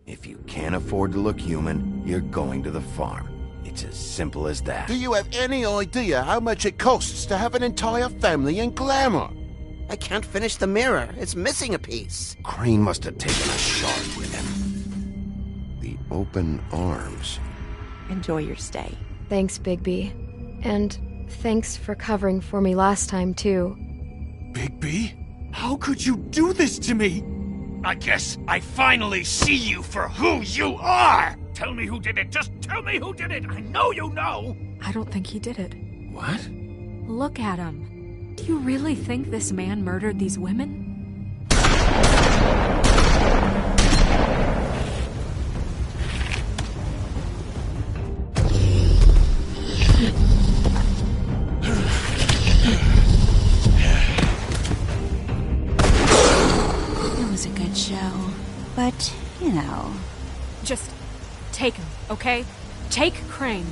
If you can't afford to look human, you're going to the farm. It's as simple as that. Do you have any idea how much it costs to have an entire family in Glamour? I can't finish the mirror. It's missing a piece. Crane must have taken a shard with him. The open arms. Enjoy your stay. Thanks, Bigby. And thanks for covering for me last time, too. Bigby? How could you do this to me? I guess I finally see you for who you are! Tell me who did it! Just tell me who did it! I know you know! I don't think he did it. What? Look at him. Do you really think this man murdered these women? It was a good show, but, you know... Just take him, okay? Take Crane.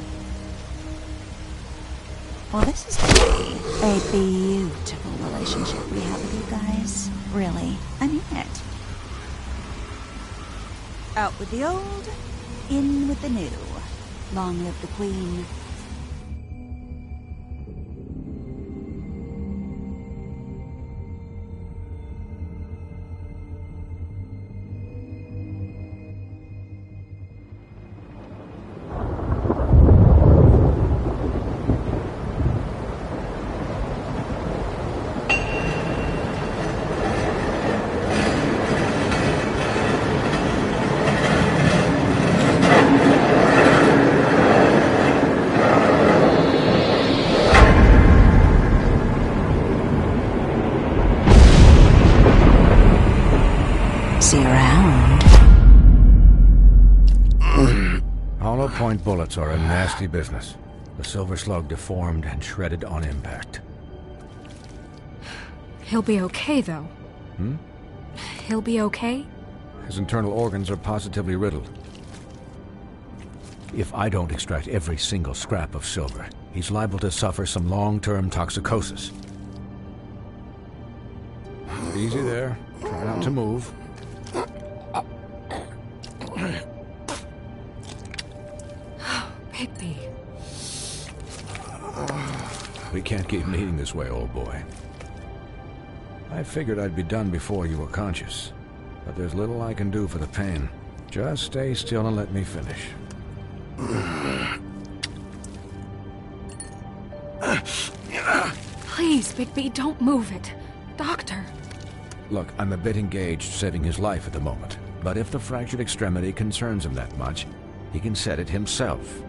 Well, this is really a beautiful relationship we have with you guys. Really, I mean it. Out with the old, in with the new. Long live the Queen. See you around. Hollow point bullets are a nasty business. The Silver Slug deformed and shredded on impact. He'll be okay, though. He'll be okay? His internal organs are positively riddled. If I don't extract every single scrap of silver, he's liable to suffer some long-term toxicosis. Easy there. Try not to move. Bigby. We can't keep meeting this way, old boy. I figured I'd be done before you were conscious, but there's little I can do for the pain. Just stay still and let me finish. Please, Bigby, don't move it. Doctor. Look, I'm a bit engaged saving his life at the moment, but if the fractured extremity concerns him that much, he can set it himself.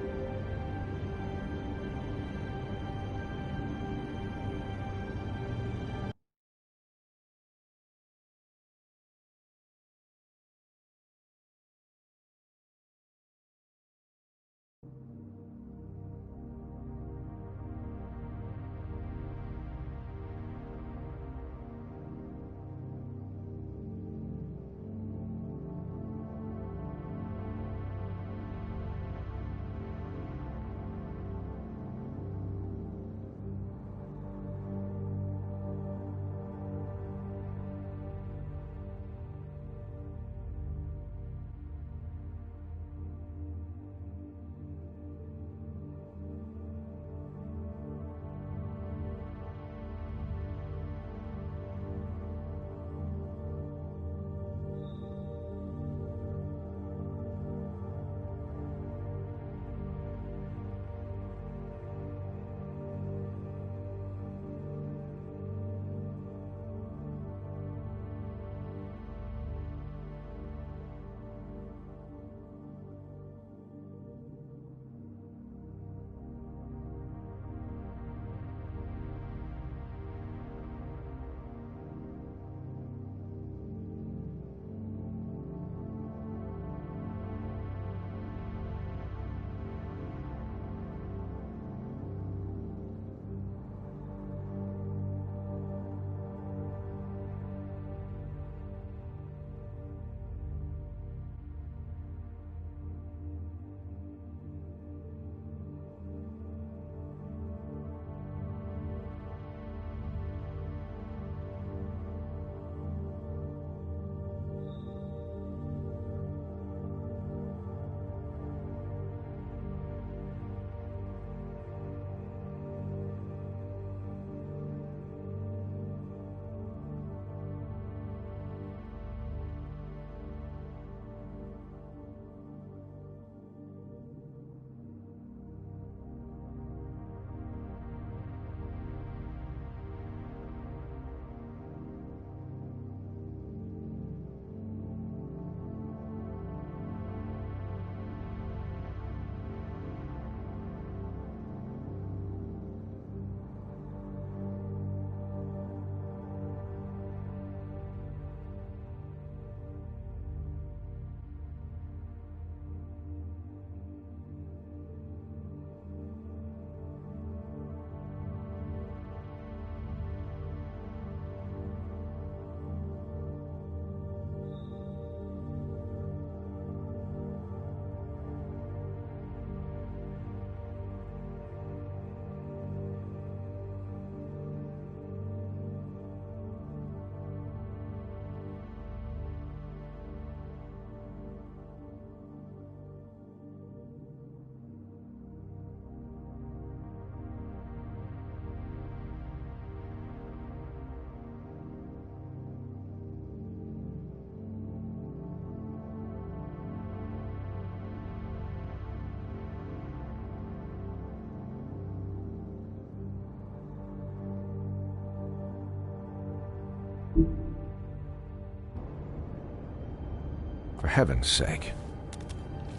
For heaven's sake.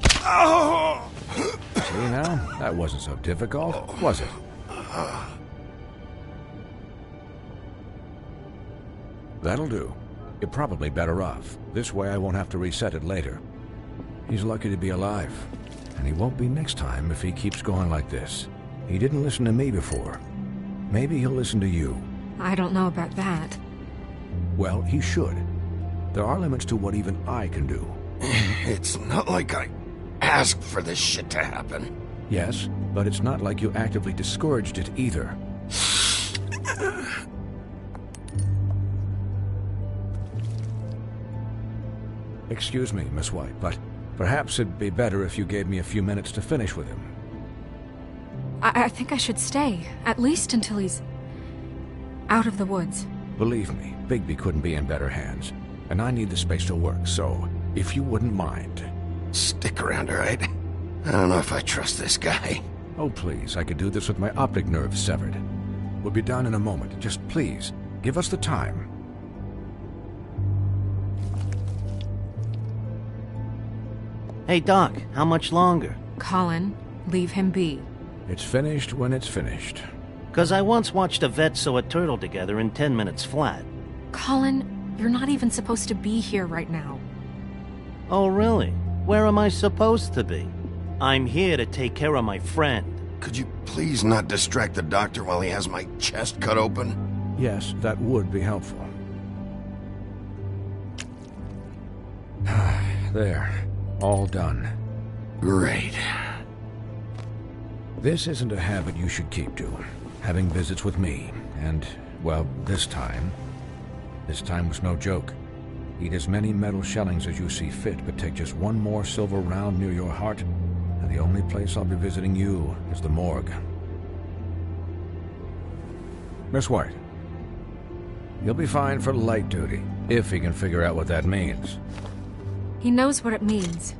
See now? That wasn't so difficult, was it? That'll do. You're probably better off. This way I won't have to reset it later. He's lucky to be alive. And he won't be next time if he keeps going like this. He didn't listen to me before. Maybe he'll listen to you. I don't know about that. Well, he should. There are limits to what even I can do. It's not like I asked for this shit to happen. Yes, but it's not like you actively discouraged it either. Excuse me, Miss White, but perhaps it'd be better if you gave me a few minutes to finish with him. I think I should stay, at least until he's out of the woods. Believe me, Bigby couldn't be in better hands, and I need the space to work, so if you wouldn't mind. Stick around, all right? I don't know if I trust this guy. Oh, please, I could do this with my optic nerve severed. We'll be done in a moment. Just please, give us the time. Hey, Doc, how much longer? Colin, leave him be. It's finished when it's finished. 'Cause I once watched a vet sew a turtle together in 10 minutes flat. Colin, you're not even supposed to be here right now. Oh, really? Where am I supposed to be? I'm here to take care of my friend. Could you please not distract the doctor while he has my chest cut open? Yes, that would be helpful. There. All done. Great. This isn't a habit you should keep to. Having visits with me. And, well, this time was no joke. Eat as many metal shellings as you see fit, but take just one more silver round near your heart, and the only place I'll be visiting you is the morgue. Miss White. You'll be fine for light duty, if he can figure out what that means. He knows what it means.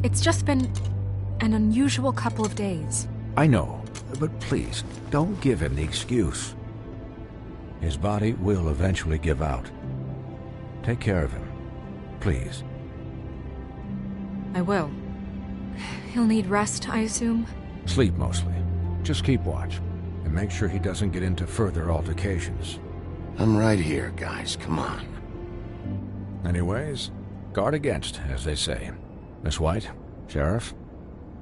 It's just been an unusual couple of days. I know, but please, don't give him the excuse. His body will eventually give out. Take care of him, please. I will. He'll need rest, I assume? Sleep mostly. Just keep watch, and make sure he doesn't get into further altercations. I'm right here, guys. Come on. Anyways, guard against, as they say. Miss White, Sheriff,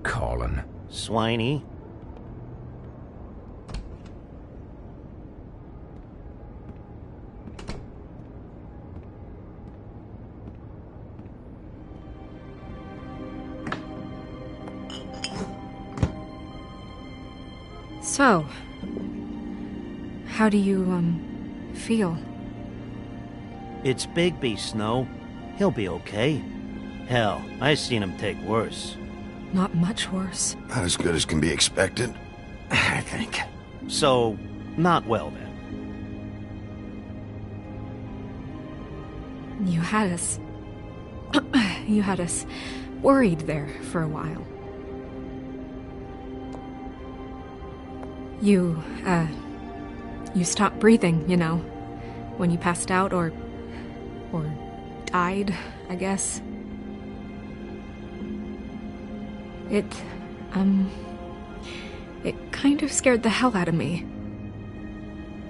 Colin. Swiney. So, how do you, feel? It's Bigby, Snow. He'll be okay. Hell, I seen him take worse. Not much worse. Not as good as can be expected, I think. So, not well then. You had us... you had us worried there for a while. You stopped breathing, you know, when you passed out or died, I guess. It kind of scared the hell out of me.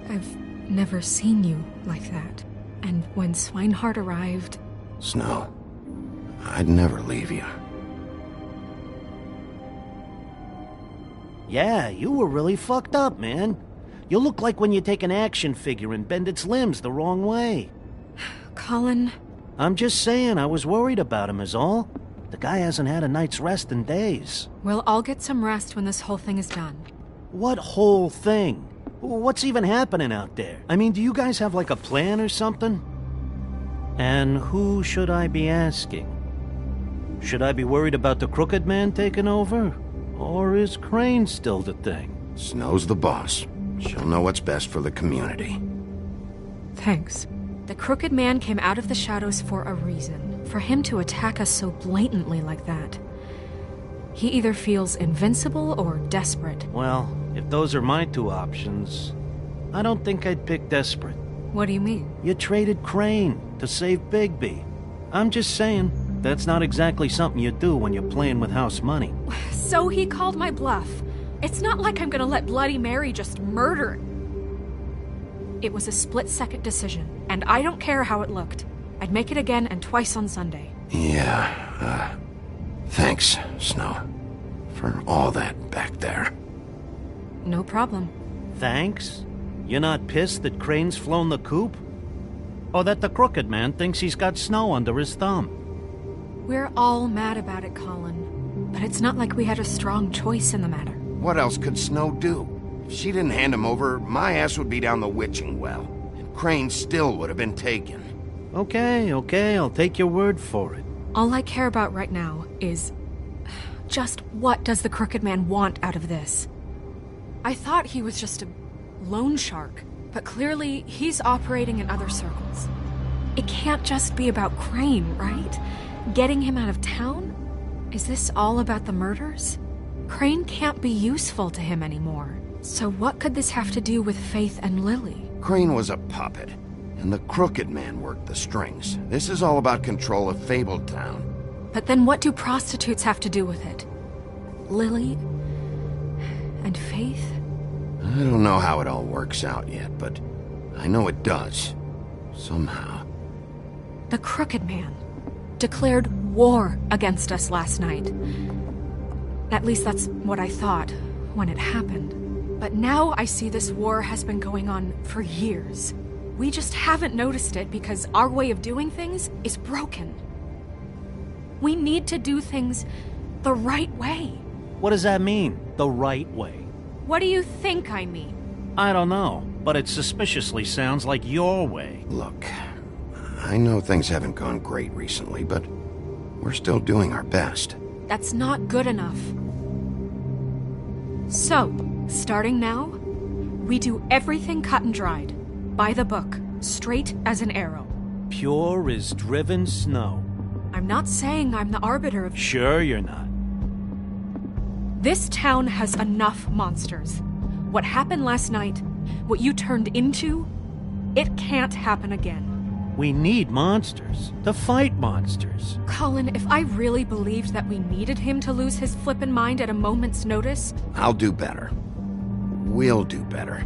I've never seen you like that. And when Swinehart arrived... Snow, I'd never leave you. Yeah, you were really fucked up, man. You look like when you take an action figure and bend its limbs the wrong way. Colin... I'm just saying, I was worried about him is all. The guy hasn't had a night's rest in days. We'll all get some rest when this whole thing is done. What whole thing? What's even happening out there? I mean, do you guys have like a plan or something? And who should I be asking? Should I be worried about the Crooked Man taking over? Or is Crane still the thing? Snow's the boss. She'll know what's best for the community. Thanks. The Crooked Man came out of the shadows for a reason. For him to attack us so blatantly like that. He either feels invincible or desperate. Well, if those are my two options, I don't think I'd pick desperate. What do you mean? You traded Crane to save Bigby. I'm just saying, that's not exactly something you do when you're playing with house money. So he called my bluff. It's not like I'm gonna let Bloody Mary just murder. It was a split-second decision, and I don't care how it looked. I'd make it again and twice on Sunday. Yeah, thanks, Snow, for all that back there. No problem. Thanks? You're not pissed that Crane's flown the coop? Or that the Crooked Man thinks he's got Snow under his thumb? We're all mad about it, Colin. But it's not like we had a strong choice in the matter. What else could Snow do? If she didn't hand him over, my ass would be down the witching well, and Crane still would have been taken. Okay, I'll take your word for it. All I care about right now is... just what does the Crooked Man want out of this? I thought he was just a loan shark, but clearly he's operating in other circles. It can't just be about Crane, right? Getting him out of town? Is this all about the murders? Crane can't be useful to him anymore. So what could this have to do with Faith and Lily? Crane was a puppet, and the Crooked Man worked the strings. This is all about control of Fabletown. But then what do prostitutes have to do with it? Lily? And Faith? I don't know how it all works out yet, but I know it does. Somehow. The Crooked Man declared war against us last night. At least that's what I thought when it happened. But now I see this war has been going on for years. We just haven't noticed it because our way of doing things is broken. We need to do things the right way. What does that mean, the right way? What do you think I mean? I don't know, but it suspiciously sounds like your way. Look, I know things haven't gone great recently, but we're still doing our best. That's not good enough. So, starting now, we do everything cut and dried. By the book, straight as an arrow. Pure as driven snow. I'm not saying I'm the arbiter of... Sure you're not. This town has enough monsters. What happened last night, what you turned into, it can't happen again. We need monsters. To fight monsters. Colin, if I really believed that we needed him to lose his flippin' mind at a moment's notice... I'll do better. We'll do better.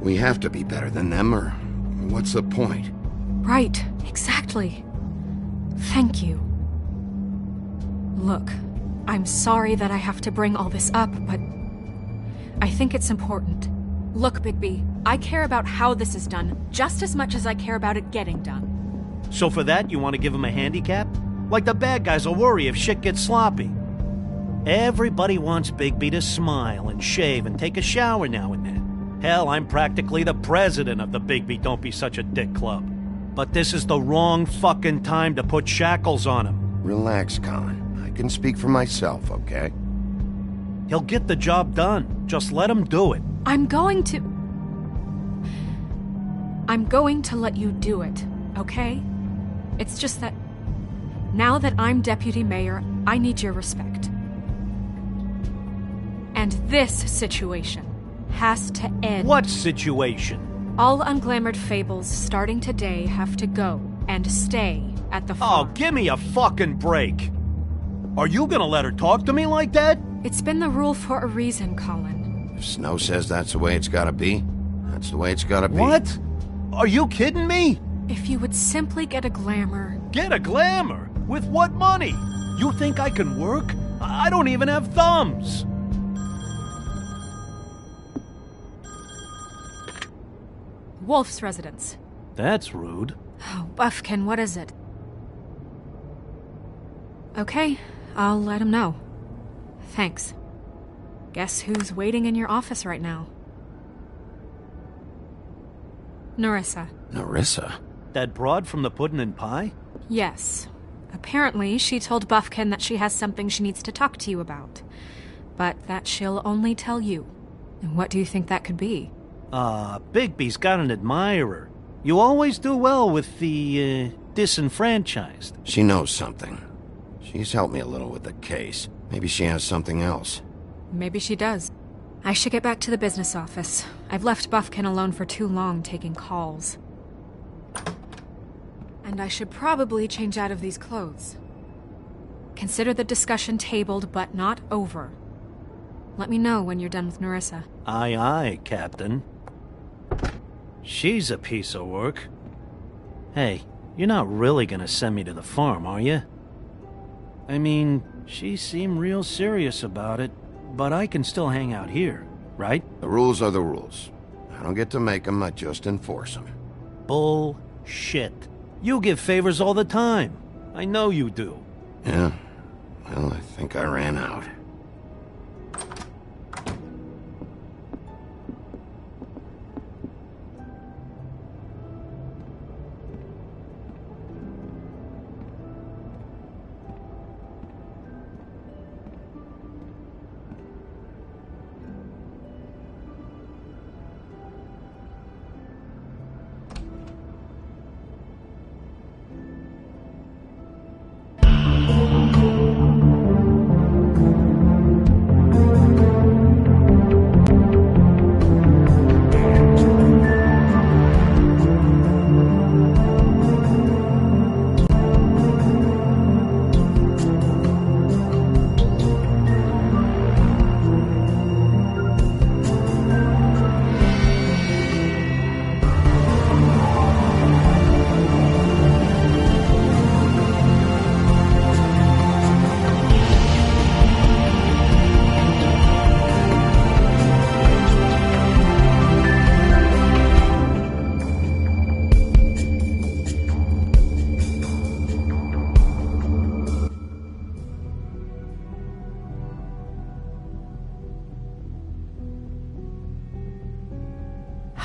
We have to be better than them, or what's the point? Right, exactly. Thank you. Look, I'm sorry that I have to bring all this up, but I think it's important. Look, Bigby, I care about how this is done just as much as I care about it getting done. So for that, you want to give him a handicap? Like the bad guys will worry if shit gets sloppy. Everybody wants Bigby to smile and shave and take a shower now and then. Hell, I'm practically the president of the Bigby Don't Be Such a Dick Club. But this is the wrong fucking time to put shackles on him. Relax, Colin. I can speak for myself, okay? He'll get the job done. Just let him do it. I'm going to let you do it, okay? It's just that now that I'm deputy mayor, I need your respect. And this situation has to end. What situation? All unglamored fables starting today have to go and stay at the farm. Oh, give me a fucking break. Are you gonna let her talk to me like that? It's been the rule for a reason, Colin. If Snow says that's the way it's gotta be, that's the way it's gotta be. What? Are you kidding me? If you would simply get a glamour... Get a glamour? With what money? You think I can work? I don't even have thumbs. Wolf's residence. That's rude. Oh, Buffkin, what is it? Okay, I'll let him know. Thanks. Guess who's waiting in your office right now? Nerissa. Nerissa? That broad from the Puddin' and Pie? Yes. Apparently, she told Buffkin that she has something she needs to talk to you about. But that she'll only tell you. And what do you think that could be? Bigby's got an admirer. You always do well with the, disenfranchised. She knows something. She's helped me a little with the case. Maybe she has something else. Maybe she does. I should get back to the business office. I've left Buffkin alone for too long taking calls. And I should probably change out of these clothes. Consider the discussion tabled, but not over. Let me know when you're done with Nerissa. Aye, aye, Captain. She's a piece of work. Hey, you're not really gonna send me to the farm, are you? I mean, she seemed real serious about it, but I can still hang out here, right? The rules are the rules. I don't get to make them, I just enforce them. Bullshit. You give favors all the time. I know you do. Yeah. Well, I think I ran out.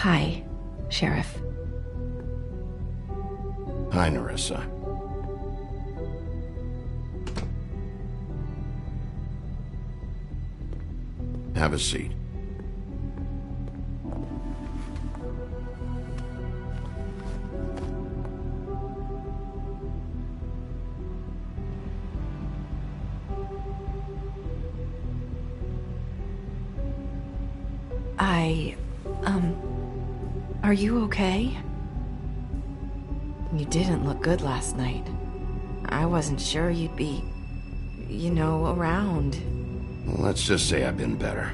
Hi, Sheriff. Hi, Nerissa. Have a seat. Are you okay? You didn't look good last night. I wasn't sure you'd be, around. Well, let's just say I've been better.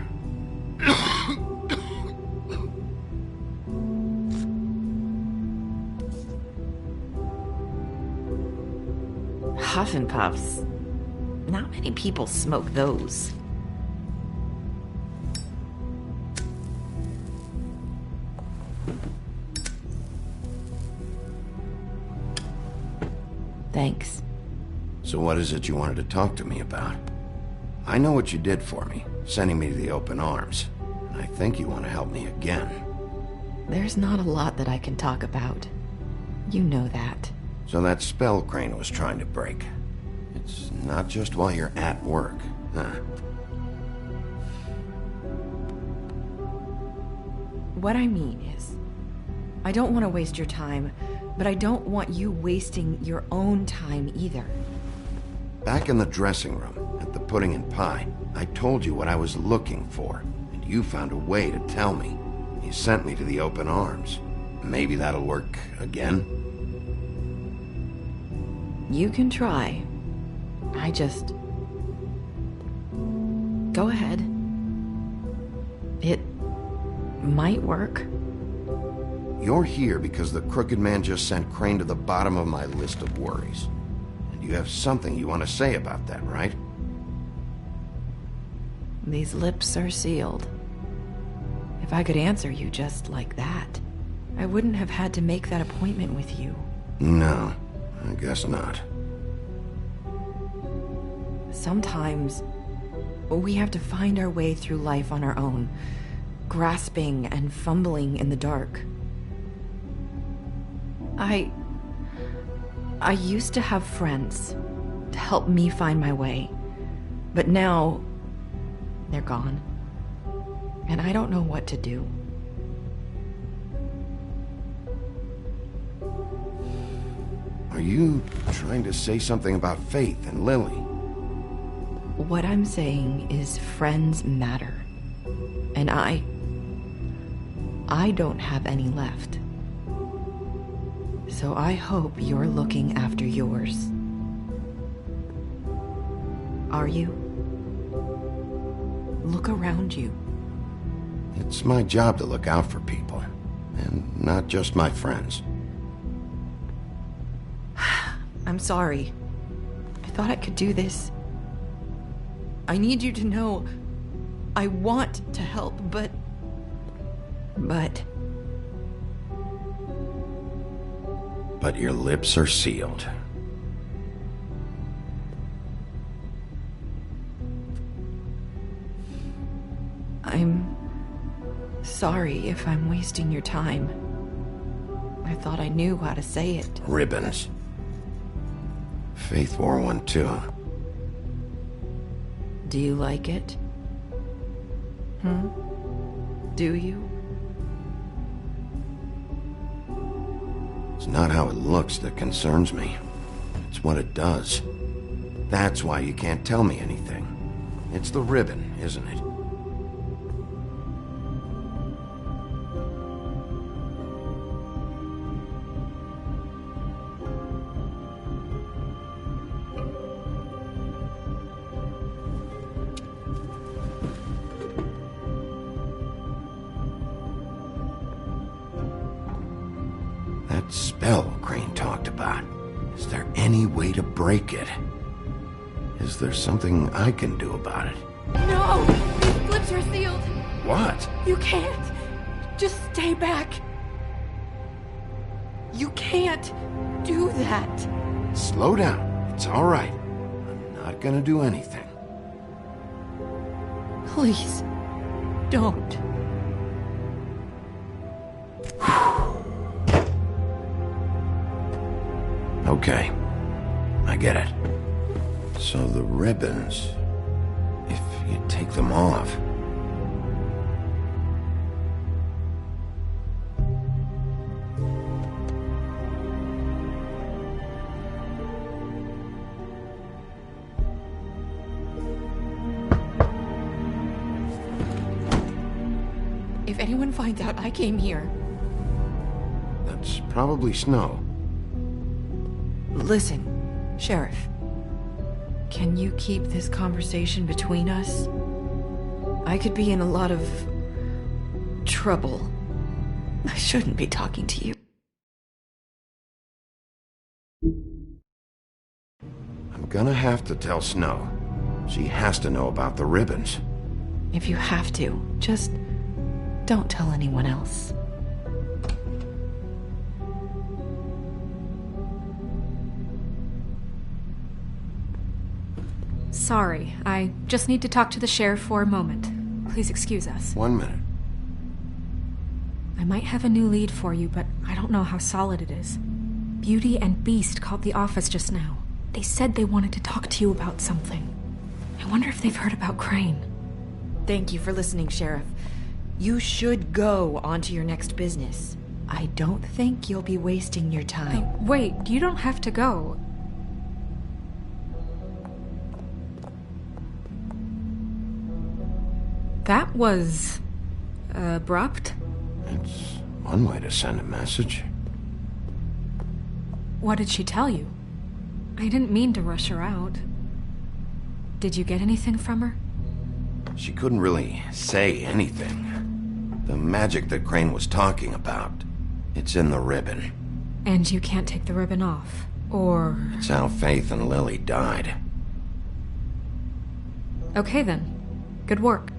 Huff and Puffs. Not many people smoke those. Thanks. So what is it you wanted to talk to me about? I know what you did for me, sending me to the open arms. And I think you want to help me again. There's not a lot that I can talk about. You know that. So that spell Crane was trying to break. It's not just while you're at work, huh? What I mean is, I don't want to waste your time, but I don't want you wasting your own time either. Back in the dressing room, at the Pudding and Pie, I told you what I was looking for, and you found a way to tell me. You sent me to the open arms. Maybe that'll work again? You can try. I just... Go ahead. It might work. You're here because the Crooked Man just sent Crane to the bottom of my list of worries. And you have something you want to say about that, right? These lips are sealed. If I could answer you just like that, I wouldn't have had to make that appointment with you. No, I guess not. Sometimes, we have to find our way through life on our own, grasping and fumbling in the dark. I used to have friends to help me find my way, but now they're gone, and I don't know what to do. Are you trying to say something about Faith and Lily? What I'm saying is friends matter, and I don't have any left. So I hope you're looking after yours. Are you? Look around you. It's my job to look out for people, and not just my friends. I'm sorry. I thought I could do this. I need you to know I want to help, but your lips are sealed. I'm sorry if I'm wasting your time. I thought I knew how to say it. Ribbons. Faith wore one too. Do you like it? Do you? It's not how it looks that concerns me. It's what it does. That's why you can't tell me anything. It's the ribbon, isn't it? That spell Crane talked about. Is there any way to break it? Is there something I can do about it? No! These lips are sealed! What? You can't! Just stay back! You can't do that! Slow down. It's all right. I'm not gonna do anything. Please, don't. Okay. I get it. So the ribbons... if you take them off... If anyone finds out I came here... That's probably Snow. Listen, Sheriff. Can you keep this conversation between us? I could be in a lot of... trouble. I shouldn't be talking to you. I'm gonna have to tell Snow. She has to know about the ribbons. If you have to, just don't tell anyone else. Sorry, I just need to talk to the sheriff for a moment. Please excuse us. 1 minute. I might have a new lead for you, but I don't know how solid it is. Beauty and Beast called the office just now. They said they wanted to talk to you about something. I wonder if they've heard about Crane. Thank you for listening, Sheriff. You should go on to your next business. I don't think you'll be wasting your time. Wait, you don't have to go. That was... abrupt? It's one way to send a message. What did she tell you? I didn't mean to rush her out. Did you get anything from her? She couldn't really say anything. The magic that Crane was talking about, it's in the ribbon. And you can't take the ribbon off, or... It's how Faith and Lily died. Okay then. Good work.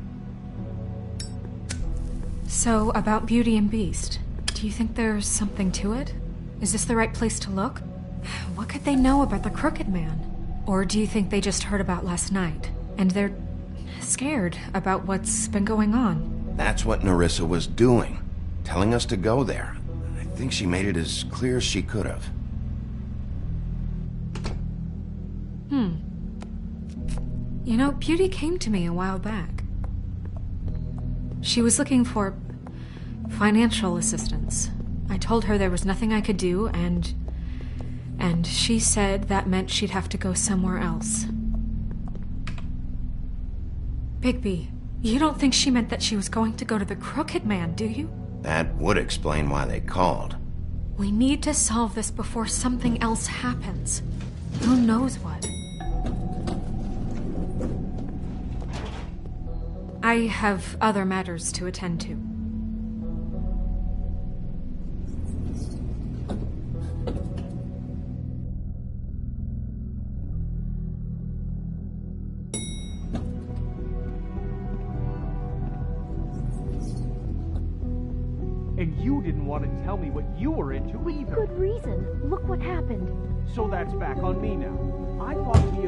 So, about Beauty and Beast, do you think there's something to it? Is this the right place to look? What could they know about the Crooked Man? Or do you think they just heard about last night, and they're scared about what's been going on? That's what Nerissa was doing, telling us to go there. I think she made it as clear as she could have. You know, Beauty came to me a while back. She was looking for financial assistance. I told her there was nothing I could do, and she said that meant she'd have to go somewhere else. Bigby, you don't think she meant that she was going to go to the Crooked Man, do you? That would explain why they called. We need to solve this before something else happens. Who knows what? I have other matters to attend to. And you didn't want to tell me what you were into either. Good reason. Look what happened. So that's back on me now. I thought you...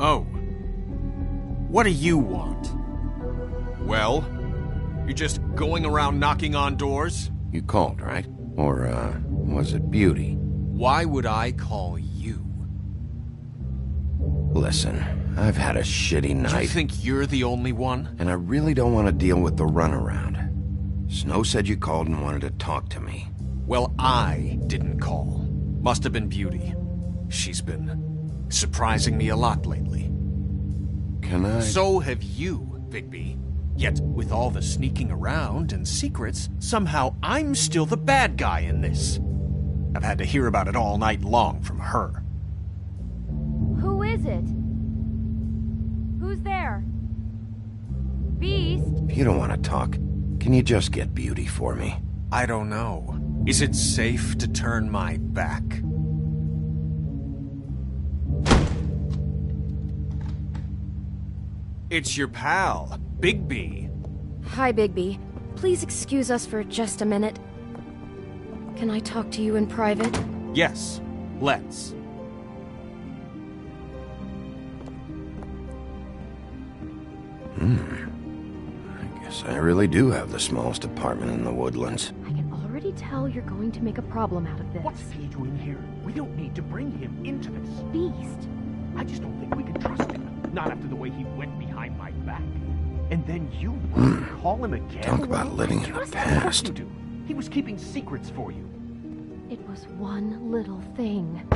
Oh. What do you want? Well, you're just going around knocking on doors? You called, right? Or, was it Beauty? Why would I call you? Listen, I've had a shitty night. You think you're the only one? And I really don't want to deal with the runaround. Snow said you called and wanted to talk to me. Well, I didn't call. Must have been Beauty. She's been surprising me a lot lately. Can I... So have you, Bigby. Yet, with all the sneaking around and secrets, somehow I'm still the bad guy in this. I've had to hear about it all night long from her. Who is it? Who's there? Beast? If you don't want to talk, can you just get Beauty for me? I don't know. Is it safe to turn my back? It's your pal, Bigby. Hi, Bigby. Please excuse us for just a minute. Can I talk to you in private? Yes, let's. I Guess I really do have the smallest apartment in the Woodlands. I can already tell you're going to make a problem out of this. What's he doing here? We don't need to bring him into this. Beast. I just don't think we can trust him. Not after the way he went behind my back. And then you call him again? Talk about living in the past. You do. He was keeping secrets for you. It was one little thing.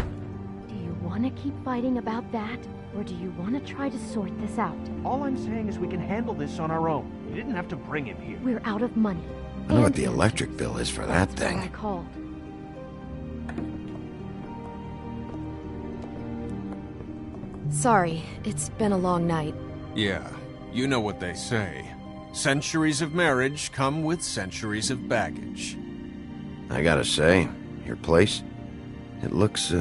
Do you want to keep fighting about that? Or do you want to try to sort this out? All I'm saying is we can handle this on our own. You didn't have to bring him here. We're out of money. I know what the electric bill is for that thing. I called. Sorry, it's been a long night. Yeah, you know what they say. Centuries of marriage come with centuries of baggage. I gotta say, your place, it looks,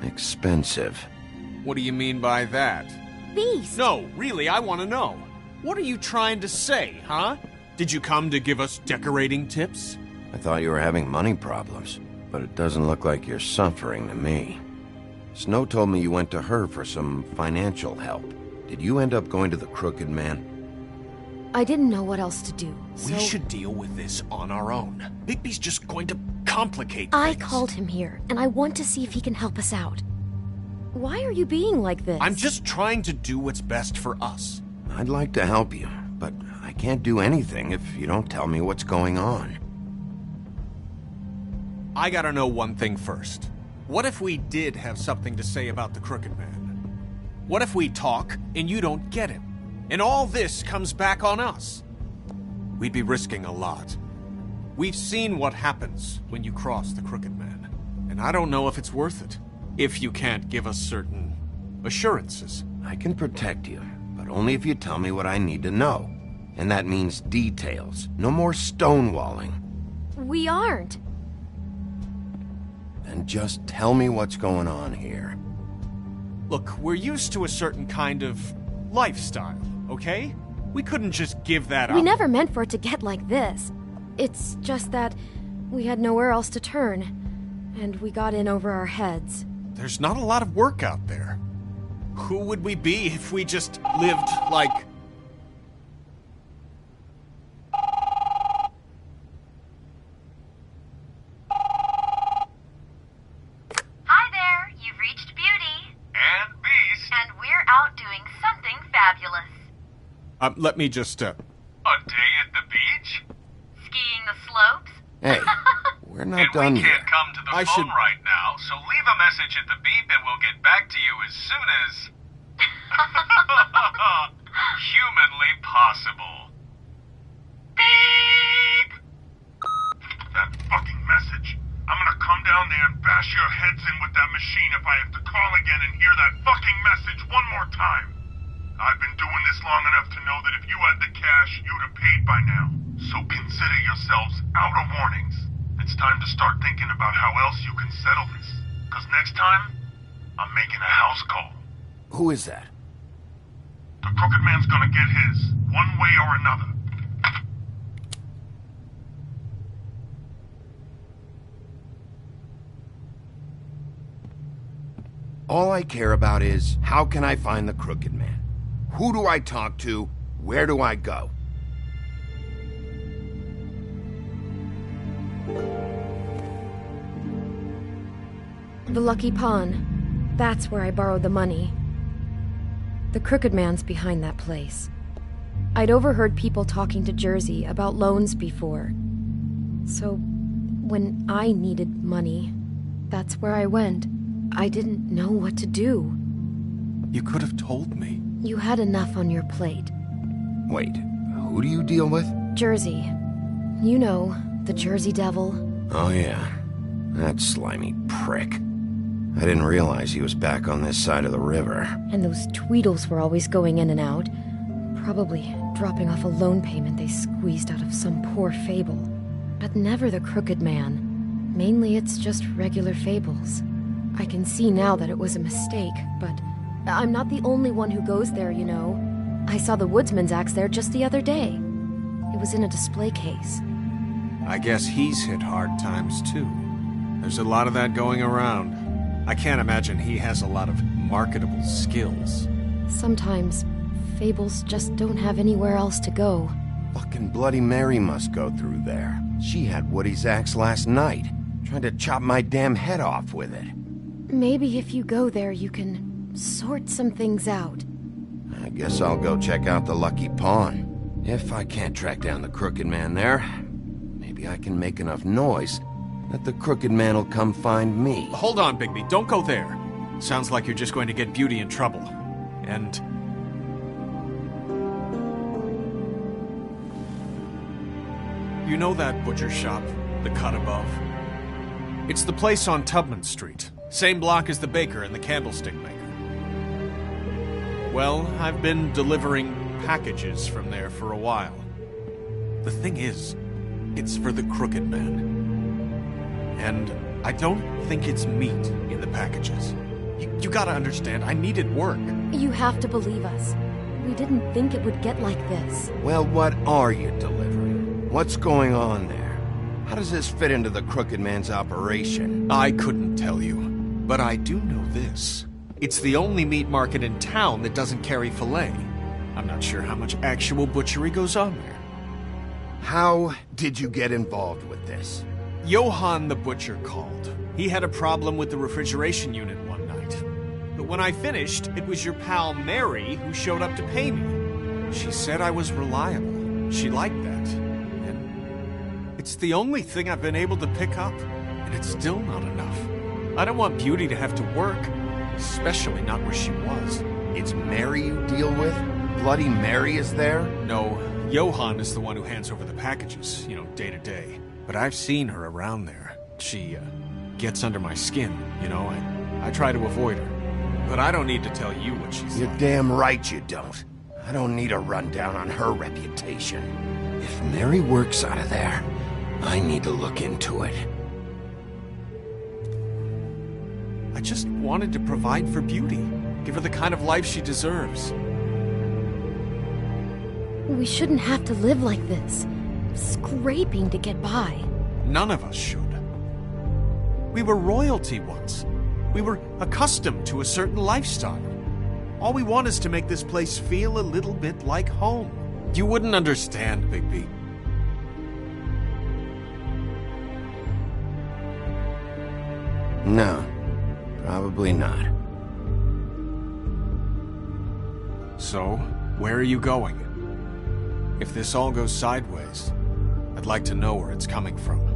expensive. What do you mean by that? Beast! No, really, I want to know. What are you trying to say, huh? Did you come to give us decorating tips? I thought you were having money problems, but it doesn't look like you're suffering to me. Snow told me you went to her for some financial help. Did you end up going to the Crooked Man? I didn't know what else to do, so... We should deal with this on our own. Bigby's just going to complicate I things. called him here, and I want to see if he can help us out. Why are you being like this? I'm just trying to do what's best for us. I'd like to help you, but I can't do anything if you don't tell me what's going on. I gotta know one thing first. What if we did have something to say about the Crooked Man? What if we talk and you don't get him? And all this comes back on us? We'd be risking a lot. We've seen what happens when you cross the Crooked Man, and I don't know if it's worth it. If you can't give us certain assurances. I can protect you, but only if you tell me what I need to know. And that means details. No more stonewalling. We aren't. Then just tell me what's going on here. Look, we're used to a certain kind of lifestyle, okay? We couldn't just give that up. We never meant for it to get like this. It's just that we had nowhere else to turn, and we got in over our heads. There's not a lot of work out there. Who would we be if we just lived like... Hi there, you've reached Beauty. And Beast. And we're out doing something fabulous. Let me just, A day at the beach? Skiing the slopes? Hey, we're not done We yet. can't come to the phone right now, so leave a message at the beep and we'll get back to you as soon as... humanly possible. Beep! That fucking message. I'm gonna come down there and bash your heads in with that machine if I have to call again and hear that fucking message one more time. I've been doing this long enough to know that if you had the cash, you'd have paid by now. So consider yourselves out of warnings. It's time to start thinking about how else you can settle this. Because next time, I'm making a house call. Who is that? The Crooked Man's gonna get his, one way or another. All I care about is, how can I find the Crooked Man? Who do I talk to? Where do I go? The Lucky Pawn. That's where I borrowed the money. The Crooked Man's behind that place. I'd overheard people talking to Jersey about loans before. So, when I needed money, that's where I went. I didn't know what to do. You could have told me. You had enough on your plate. Wait, who do you deal with? Jersey. You know, the Jersey Devil. Oh yeah, that slimy prick. I didn't realize he was back on this side of the river. And those Tweedles were always going in and out. Probably dropping off a loan payment they squeezed out of some poor fable. But never the Crooked Man. Mainly it's just regular fables. I can see now that it was a mistake, but I'm not the only one who goes there, you know. I saw the Woodsman's axe there just the other day. It was in a display case. I guess he's hit hard times too. There's a lot of that going around. I can't imagine he has a lot of marketable skills. Sometimes, fables just don't have anywhere else to go. Fucking Bloody Mary must go through there. She had Woody's axe last night. Tried to chop my damn head off with it. Maybe if you go there, you can sort some things out. I guess I'll go check out the Lucky Pawn. If I can't track down the Crooked Man there, maybe I can make enough noise that the Crooked Man will come find me. Hold on, Bigby. Don't go there. Sounds like you're just going to get Beauty in trouble. And... you know that butcher shop? The cut above? It's the place on Tubman Street. Same block as the baker and the candlestick maker. Well, I've been delivering packages from there for a while. The thing is, it's for the Crooked Man. And I don't think it's meat in the packages. You gotta understand, I needed work. You have to believe us. We didn't think it would get like this. Well, what are you delivering? What's going on there? How does this fit into the Crooked Man's operation? I couldn't tell you, but I do know this. It's the only meat market in town that doesn't carry filet. I'm not sure how much actual butchery goes on there. How did you get involved with this? Johann the butcher called. He had a problem with the refrigeration unit one night. But when I finished, it was your pal Mary who showed up to pay me. She said I was reliable. She liked that. And it's the only thing I've been able to pick up, and it's still not enough. I don't want Beauty to have to work, especially not where she was. It's Mary you deal with? Bloody Mary is there? No, Johann is the one who hands over the packages, day to day. But I've seen her around there. She, gets under my skin, I try to avoid her. But I don't need to tell you what she's You're like. damn right you don't. I don't need a rundown on her reputation. If Mary works out of there, I need to look into it. I just wanted to provide for Beauty. Give her the kind of life she deserves. We shouldn't have to live like this. Scraping to get by. None of us should. We were royalty once. We were accustomed to a certain lifestyle. All we want is to make this place feel a little bit like home. You wouldn't understand, Bigby. No, probably not. So, where are you going? If this all goes sideways, I'd like to know where it's coming from.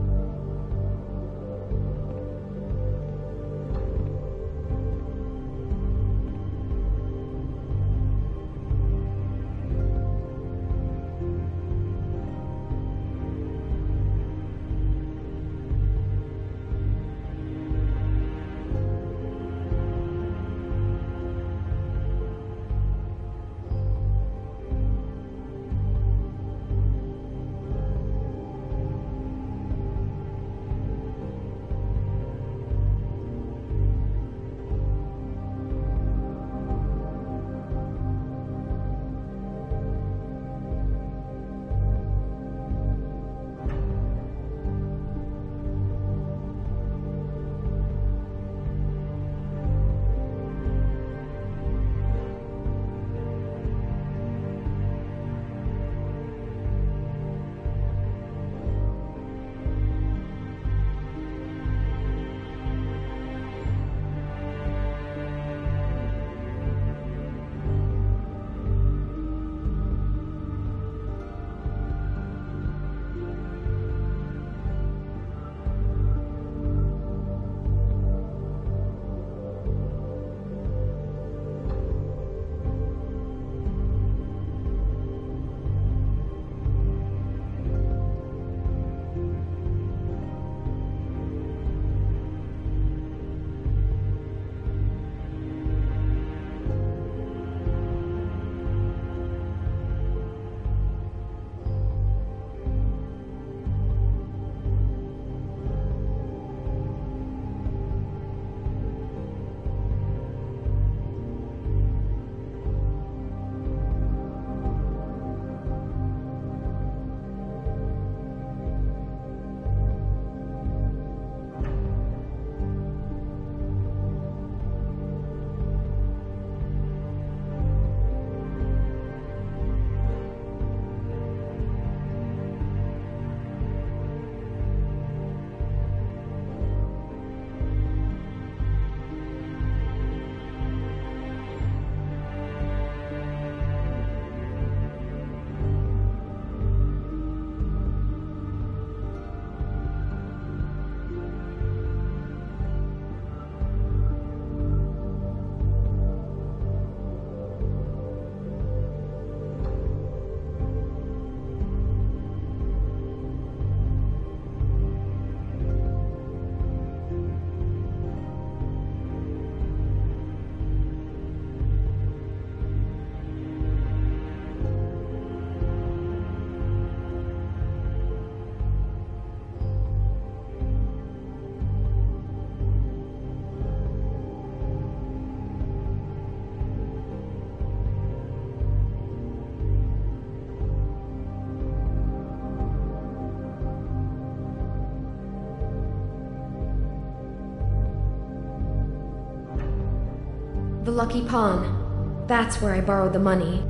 The Lucky Pawn. That's where I borrowed the money.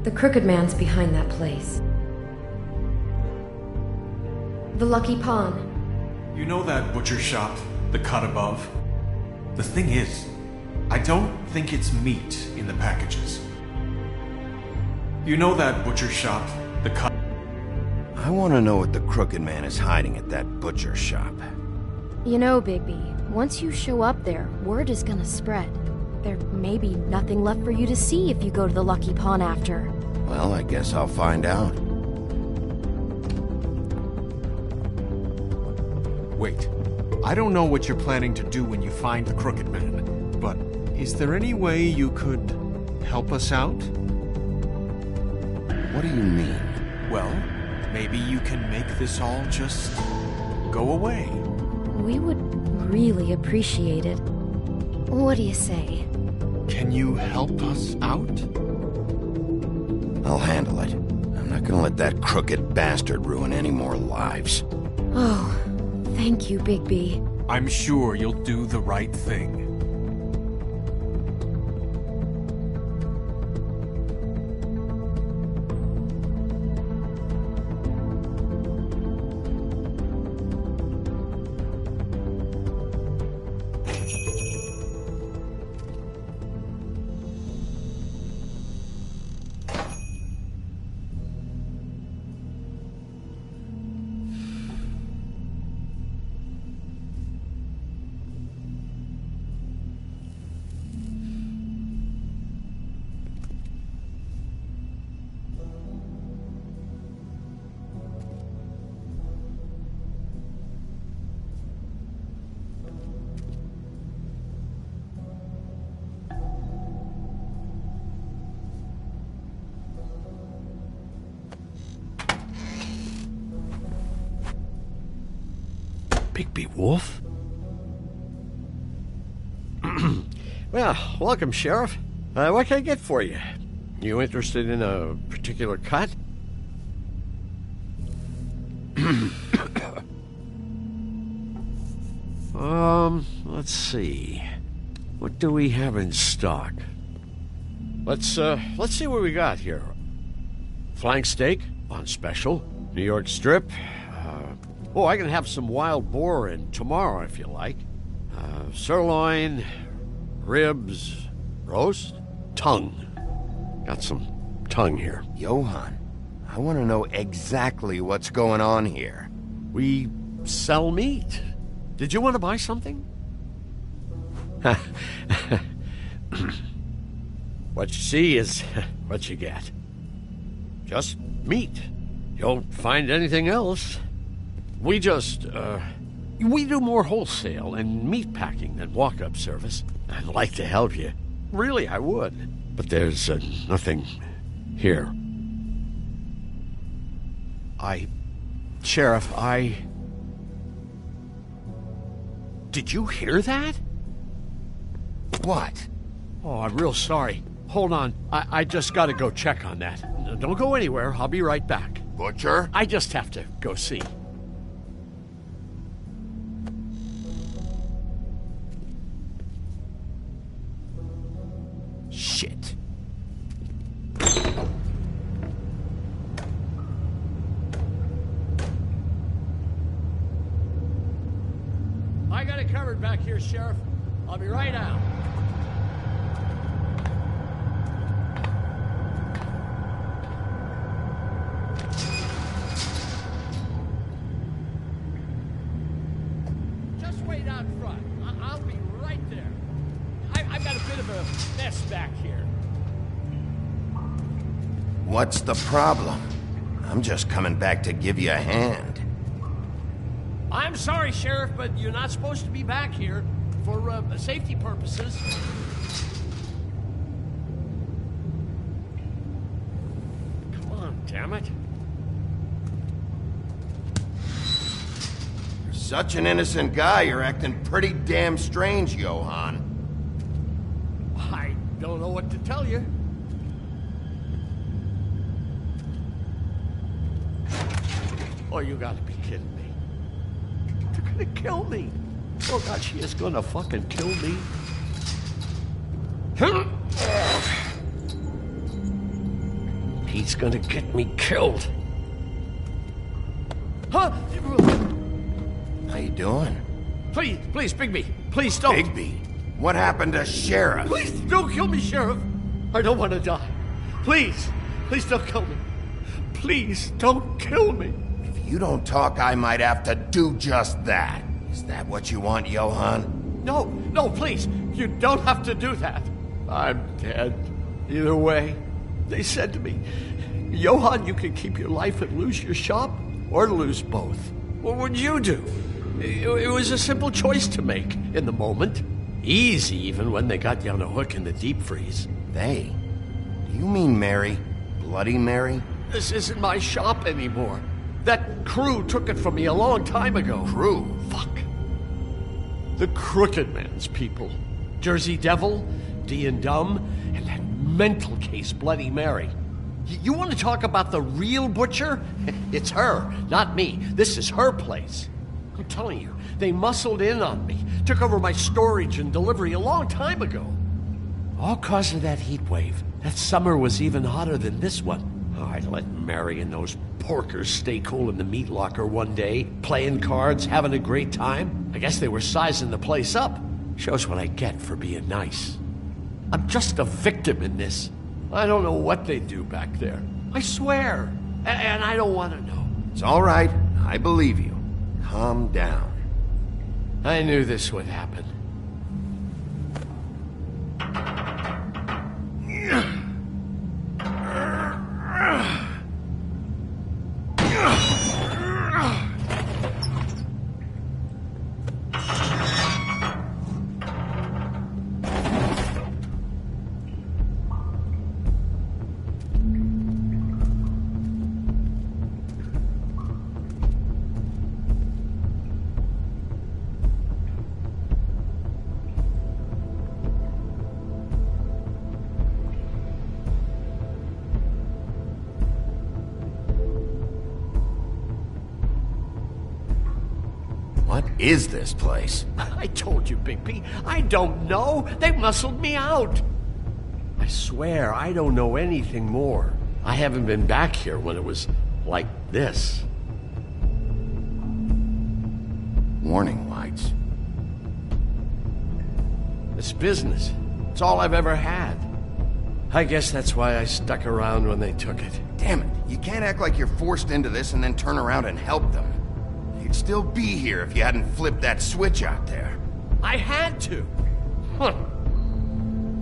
The Crooked Man's behind that place. The Lucky Pawn. You know that butcher shop, the cut above? The thing is, I don't think it's meat in the packages. You know that butcher shop, the cut... I want to know what the Crooked Man is hiding at that butcher shop. You know, Bigby, once you show up there, word is gonna spread. There may be nothing left for you to see if you go to the Lucky Pawn after. Well, I guess I'll find out. Wait, I don't know what you're planning to do when you find the Crooked Man, but is there any way you could help us out? What do you mean? Well, maybe you can make this all just go away. We would really appreciate it. What do you say? Can you help us out? I'll handle it. I'm not gonna let that crooked bastard ruin any more lives. Oh, thank you, Bigby. I'm sure you'll do the right thing. Bigby Wolf? Well, welcome, Sheriff. What can I get for you? You interested in a particular cut? Let's see. What do we have in stock? Let's see what we got here. Flank steak on special. New York strip. Oh, I can have some wild boar in tomorrow if you like. Sirloin, ribs, roast, tongue. Got some tongue here. Johann, I want to know exactly what's going on here. We sell meat. Did you want to buy something? What you see is what you get. Just meat. You won't find anything else. We just, we do more wholesale and meat packing than walk-up service. I'd like to help you. Really, I would. But there's nothing here. Sheriff, Did you hear that? What? Oh, I'm real sorry. Hold on. I just gotta go check on that. Don't go anywhere. I'll be right back. Butcher? I just have to go see. Shit. I got it covered back here, Sheriff. I'll be right out. Just wait out front. I'll be right there. I've got a bit of a mess back here. What's the problem? I'm just coming back to give you a hand. I'm sorry, Sheriff, but you're not supposed to be back here for safety purposes. Come on, damn it. You're such an innocent guy, you're acting pretty damn strange, Johann. I don't know what to tell you. Oh, you gotta be kidding me. They're gonna kill me. Oh, God, she is gonna fucking kill me. He's gonna get me killed. Huh? How you doing? Please, Bigby. Please don't. Bigby? What happened to Sheriff? Please don't kill me, Sheriff. I don't want to die. Please don't kill me. Please don't kill me. If you don't talk, I might have to do just that. Is that what you want, Johann? No, please. You don't have to do that. I'm dead. Either way. They said to me, Johann, you can keep your life and lose your shop, or lose both. What would you do? It was a simple choice to make in the moment. Easy, even when they got you on a hook in the deep freeze. They? Do you mean Mary? Bloody Mary? This isn't my shop anymore. That crew took it from me a long time ago. Crew? Fuck. The Crooked Man's people. Jersey Devil, D and Dumb, and that mental case Bloody Mary. You want to talk about the real butcher? It's her, not me. This is her place. I'm telling you, they muscled in on me, took over my storage and delivery a long time ago. All cause of that heat wave. That summer was even hotter than this one. Oh, I let Mary and those porkers stay cool in the meat locker one day, playing cards, having a great time. I guess they were sizing the place up. Shows what I get for being nice. I'm just a victim in this. I don't know what they do back there. I swear. And I don't want to know. It's all right. I believe you. Calm down. I knew this would happen. What is this place? I told you, Bigby. I don't know. They muscled me out. I swear, I don't know anything more. I haven't been back here when it was like this. Warning lights. It's business. It's all I've ever had. I guess that's why I stuck around when they took it. Damn it. You can't act like you're forced into this and then turn around and help them. You'd still be here if you hadn't flipped that switch out there. I had to. Huh.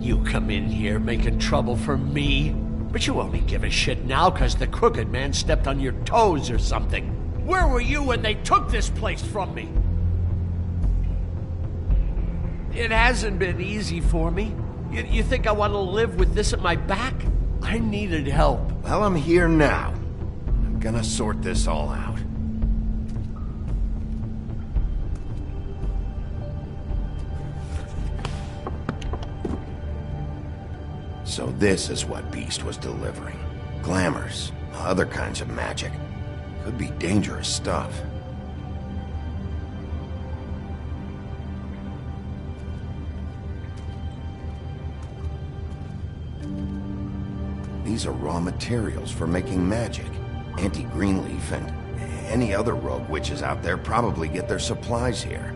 You come in here making trouble for me, but you only give a shit now because the Crooked Man stepped on your toes or something. Where were you when they took this place from me? It hasn't been easy for me. You think I want to live with this at my back? I needed help. Well, I'm here now. I'm gonna sort this all out. So this is what Beast was delivering. Glamours, other kinds of magic. Could be dangerous stuff. These are raw materials for making magic. Auntie Greenleaf and any other rogue witches out there probably get their supplies here.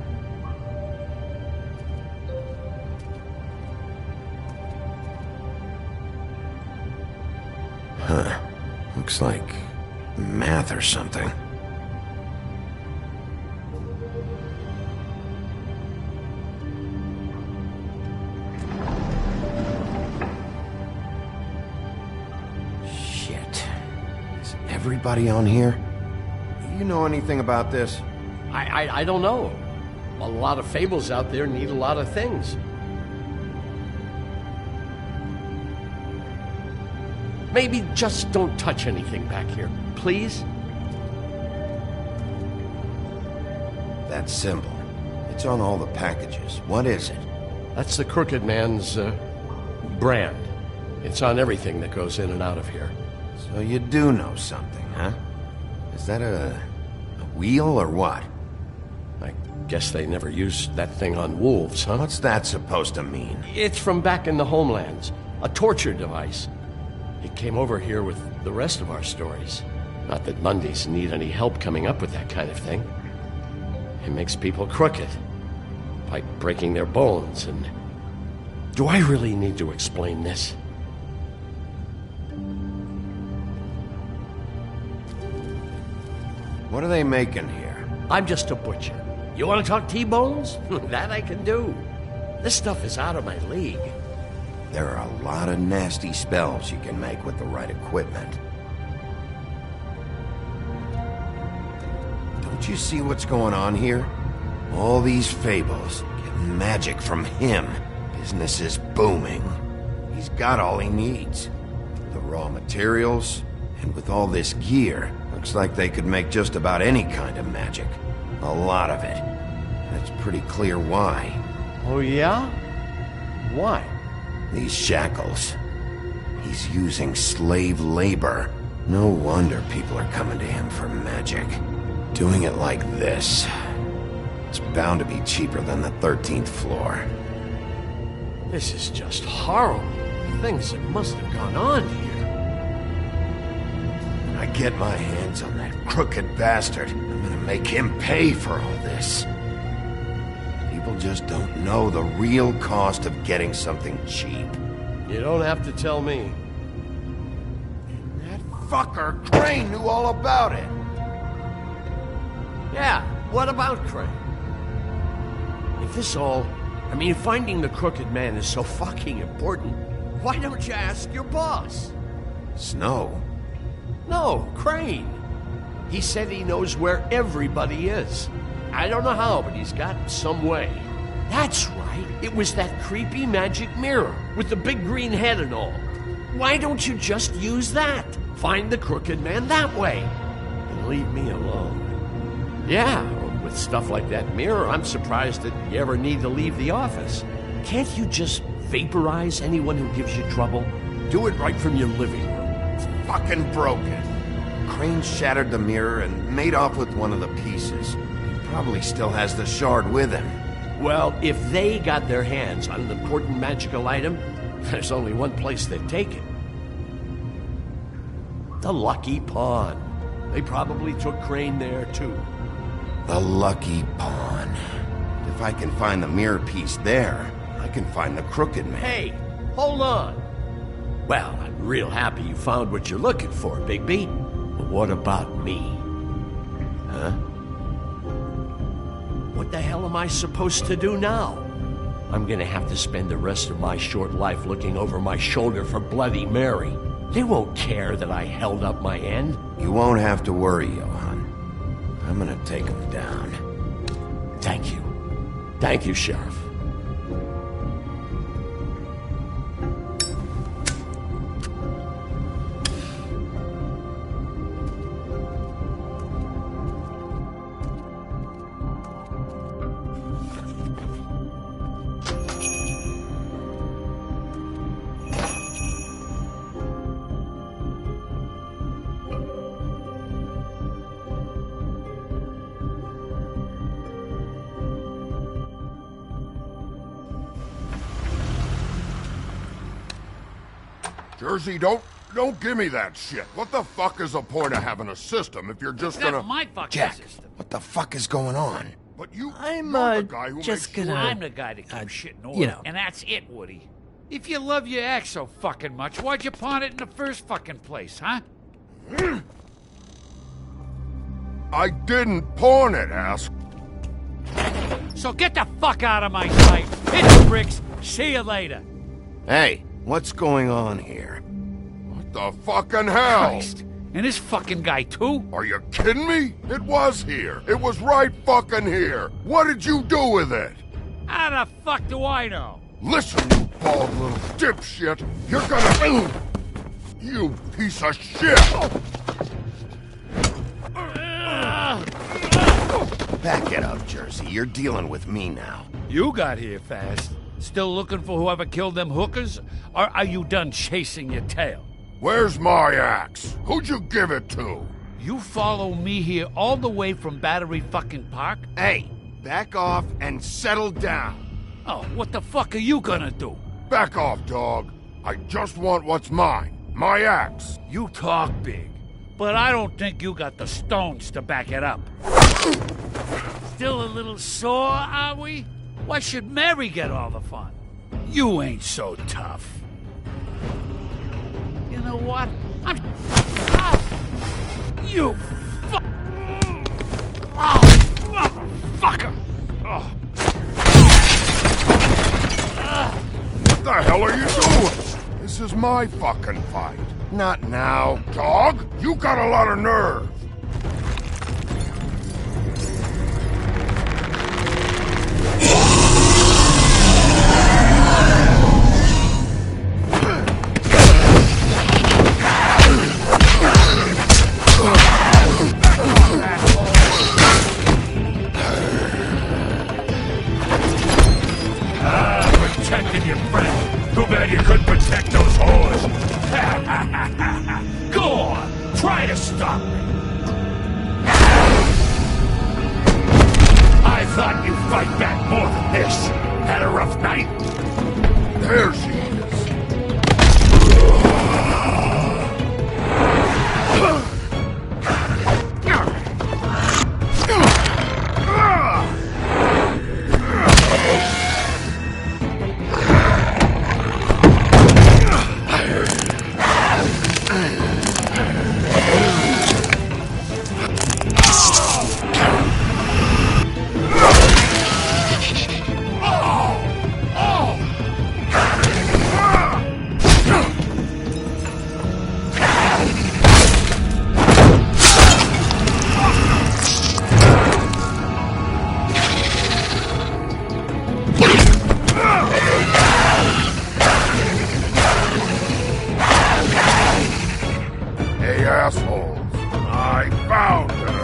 Huh. Looks like math or something. Shit. Is everybody on here? Do you know anything about this? I don't know. A lot of fables out there need a lot of things. Maybe just don't touch anything back here, please? That symbol. It's on all the packages. What is it? That's the Crooked Man's, brand. It's on everything that goes in and out of here. So you do know something, huh? Is that a wheel or what? I guess they never used that thing on wolves, huh? What's that supposed to mean? It's from back in the homelands. A torture device. He came over here with the rest of our stories. Not that Mondays need any help coming up with that kind of thing. It makes people crooked by breaking their bones, and... Do I really need to explain this? What are they making here? I'm just a butcher. You want to talk T-bones? That I can do. This stuff is out of my league. There are a lot of nasty spells you can make with the right equipment. Don't you see what's going on here? All these fables get magic from him. Business is booming. He's got all he needs. The raw materials, and with all this gear, looks like they could make just about any kind of magic. A lot of it. That's pretty clear why. Oh yeah? Why? These shackles. He's using slave labor. No wonder people are coming to him for magic. Doing it like this. It's bound to be cheaper than the 13th floor. This is just horrible. Things that must have gone on here. When I get my hands on that crooked bastard, I'm gonna make him pay for all this. People just don't know the real cost of getting something cheap. You don't have to tell me. That fucker Crane knew all about it. Yeah, what about Crane? If this all... I mean, finding the crooked man is so fucking important, why don't you ask your boss? Snow? No, Crane. He said he knows where everybody is. I don't know how, but he's got some way. That's right. It was that creepy magic mirror with the big green head and all. Why don't you just use that? Find the crooked man that way. And leave me alone. Yeah, with stuff like that mirror, I'm surprised that you ever need to leave the office. Can't you just vaporize anyone who gives you trouble? Do it right from your living room. It's fucking broken. Crane shattered the mirror and made off with one of the pieces. He probably still has the shard with him. Well, if they got their hands on an important magical item, there's only one place they'd take it. The Lucky Pawn. They probably took Crane there, too. The Lucky Pawn. If I can find the mirror piece there, I can find the crooked man. Hey, hold on. Well, I'm real happy you found what you're looking for, Bigby. But what about me? Huh? What the hell am I supposed to do now? I'm gonna have to spend the rest of my short life looking over my shoulder for Bloody Mary. They won't care that I held up my end. You won't have to worry, Johan. I'm gonna take him down. Thank you. Thank you, Sheriff. Jersey, don't give me that shit. What the fuck is the point of having a system if you're just gonna... That's my fucking Jack, system. what the fuck is going on? But you... I'm, you're the guy who just makes gonna... sure- I'm the guy that keeps shit in order. you know. And that's it, Woody. If you love your ex so fucking much, why'd you pawn it in the first fucking place, huh? I didn't pawn it, ass. So get the fuck out of my sight. Hit the bricks. See you later. Hey, what's going on here? What the fucking hell? Christ. And this fucking guy, too? Are you kidding me? It was here. It was right fucking here. What did you do with it? How the fuck do I know? Listen, you bald little dipshit. You're gonna... You piece of shit! Back it up, Jersey. You're dealing with me now. You got here fast. Still looking for whoever killed them hookers? Or are you done chasing your tail? Where's my axe? Who'd you give it to? You follow me here all the way from Battery fucking Park? Hey, back off and settle down. Oh, what the fuck are you gonna do? Back off, dog. I just want what's mine. My axe. You talk big, but I don't think you got the stones to back it up. Still a little sore, are we? Why should Mary get all the fun? You ain't so tough. You know what? You motherfucker! What the hell are you doing? This is my fucking fight. Not now. Dog, you got a lot of nerve. Protecting your friend. Too bad you couldn't protect those whores. Go on, try to stop me. I thought you'd fight back more than this. Had a rough night? There she is. Hey, assholes. I found her.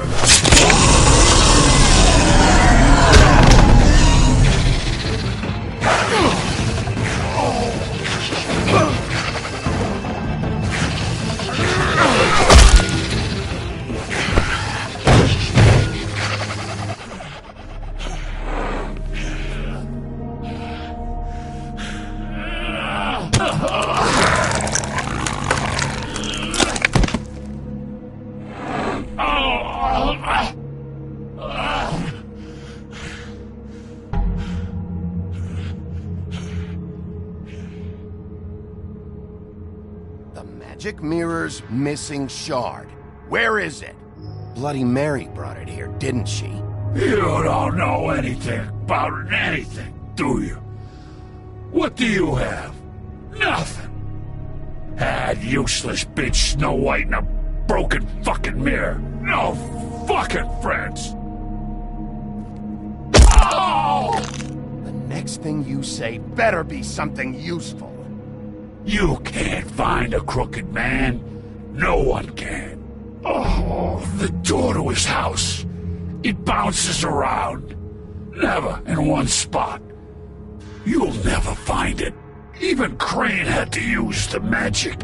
The magic mirror's missing shard. Where is it? Bloody Mary brought it here, didn't she? You don't know anything about anything, do you? What do you have? Nothing. Had useless bitch Snow White and a broken fucking mirror. No fucking friends. Oh! The next thing you say better be something useful. You can't find a crooked man. No one can. Oh, the door to his house. It bounces around. Never in one spot. You'll never find it. Even Crane had to use the magic.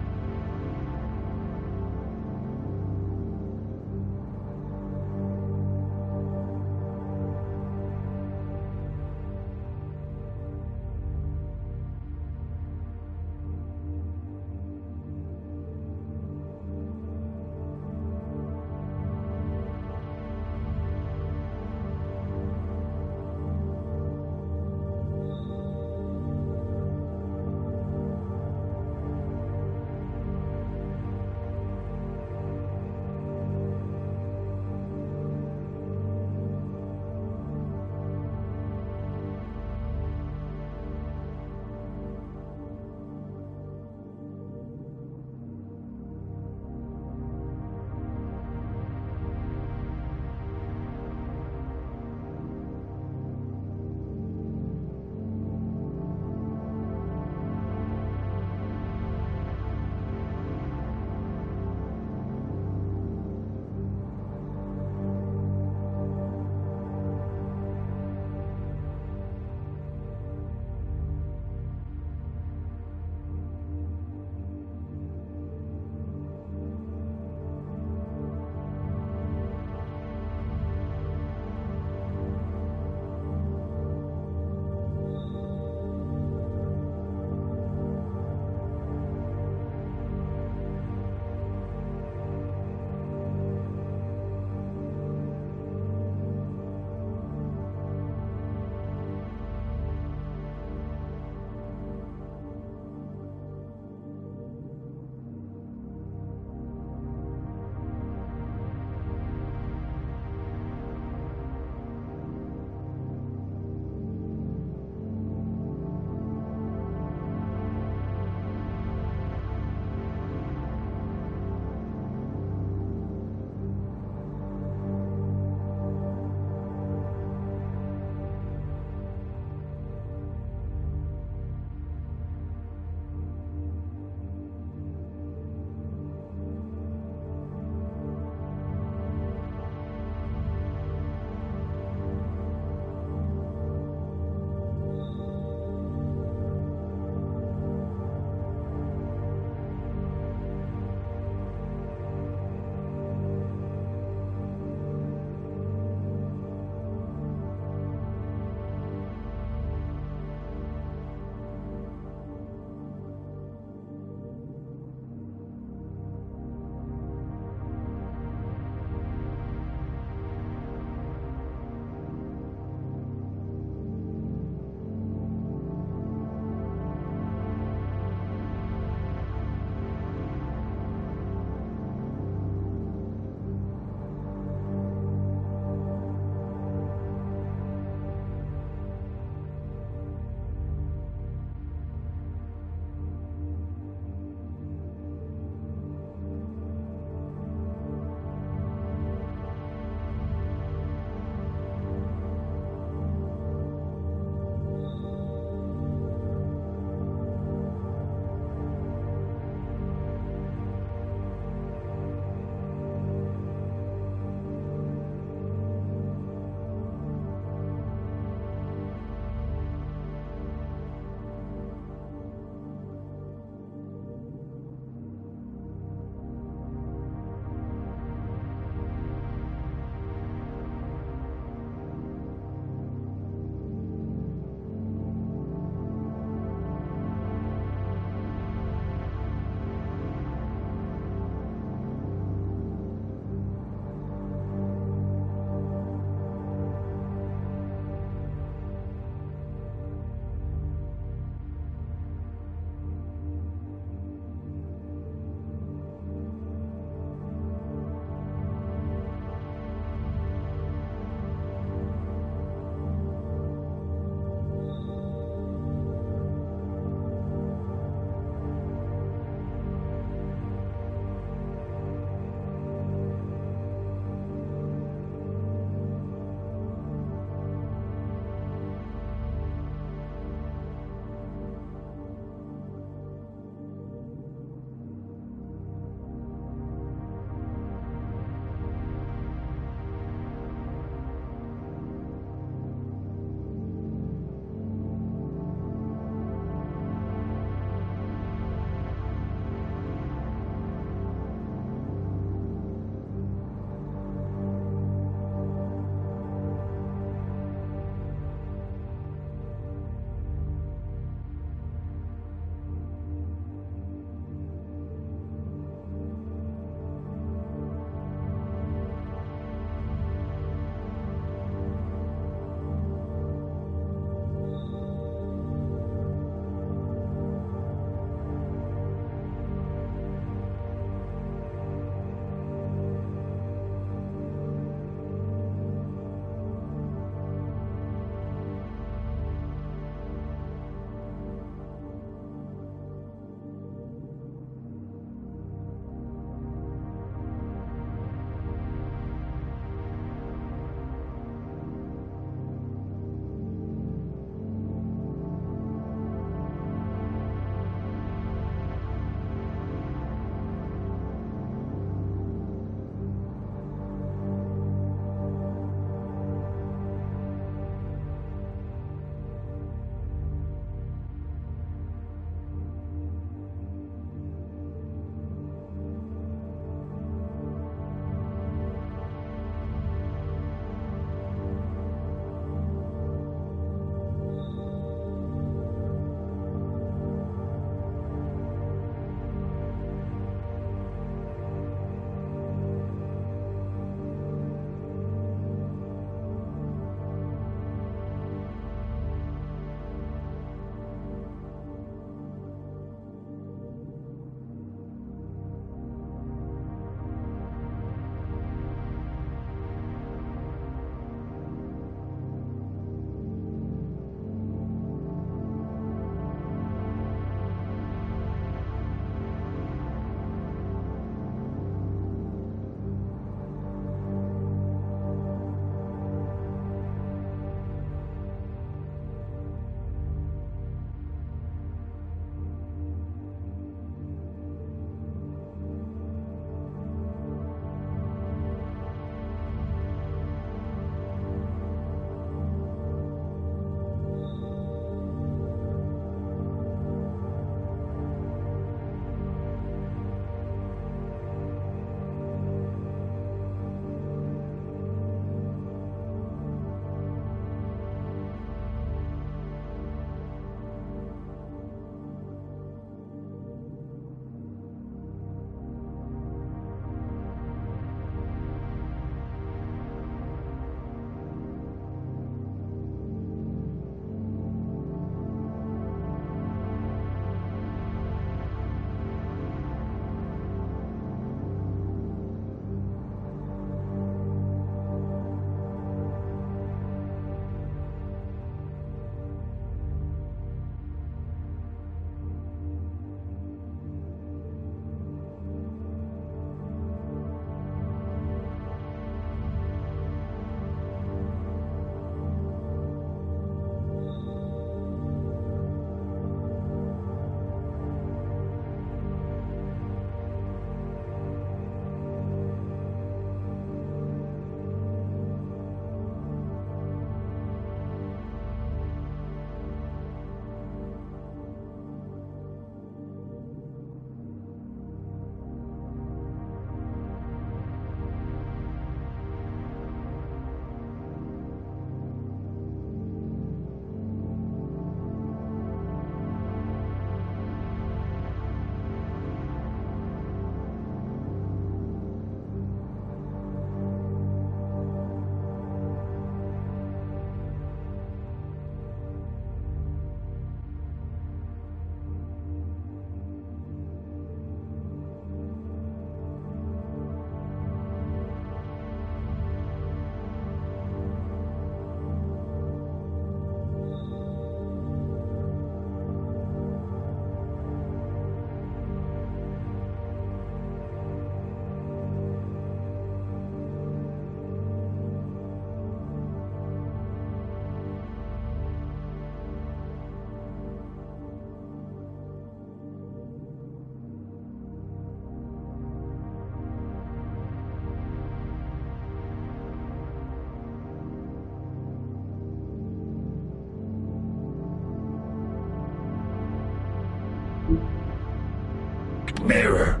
Mirror.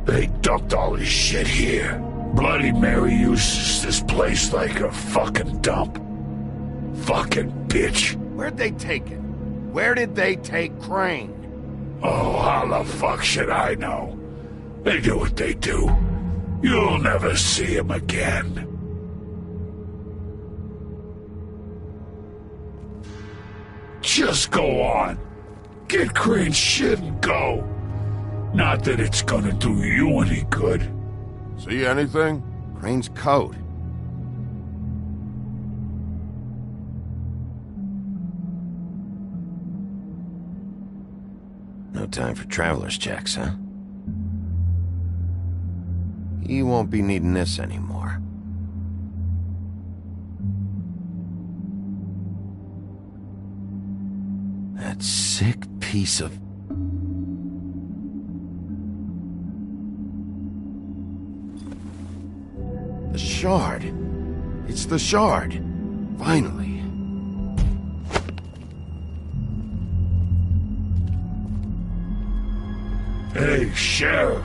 They dumped all this shit here. Bloody Mary uses this place like a fucking dump. Fucking bitch. Where'd they take it? Where did they take Crane? Oh, how the fuck should I know? They do what they do. You'll never see him again. Just go on. Get Crane's shit and go. Not that it's gonna do you any good. See anything? Crane's coat. No time for traveler's checks, huh? He won't be needing this anymore. That sick piece of... The shard. It's the shard. Finally. Hey, Sheriff.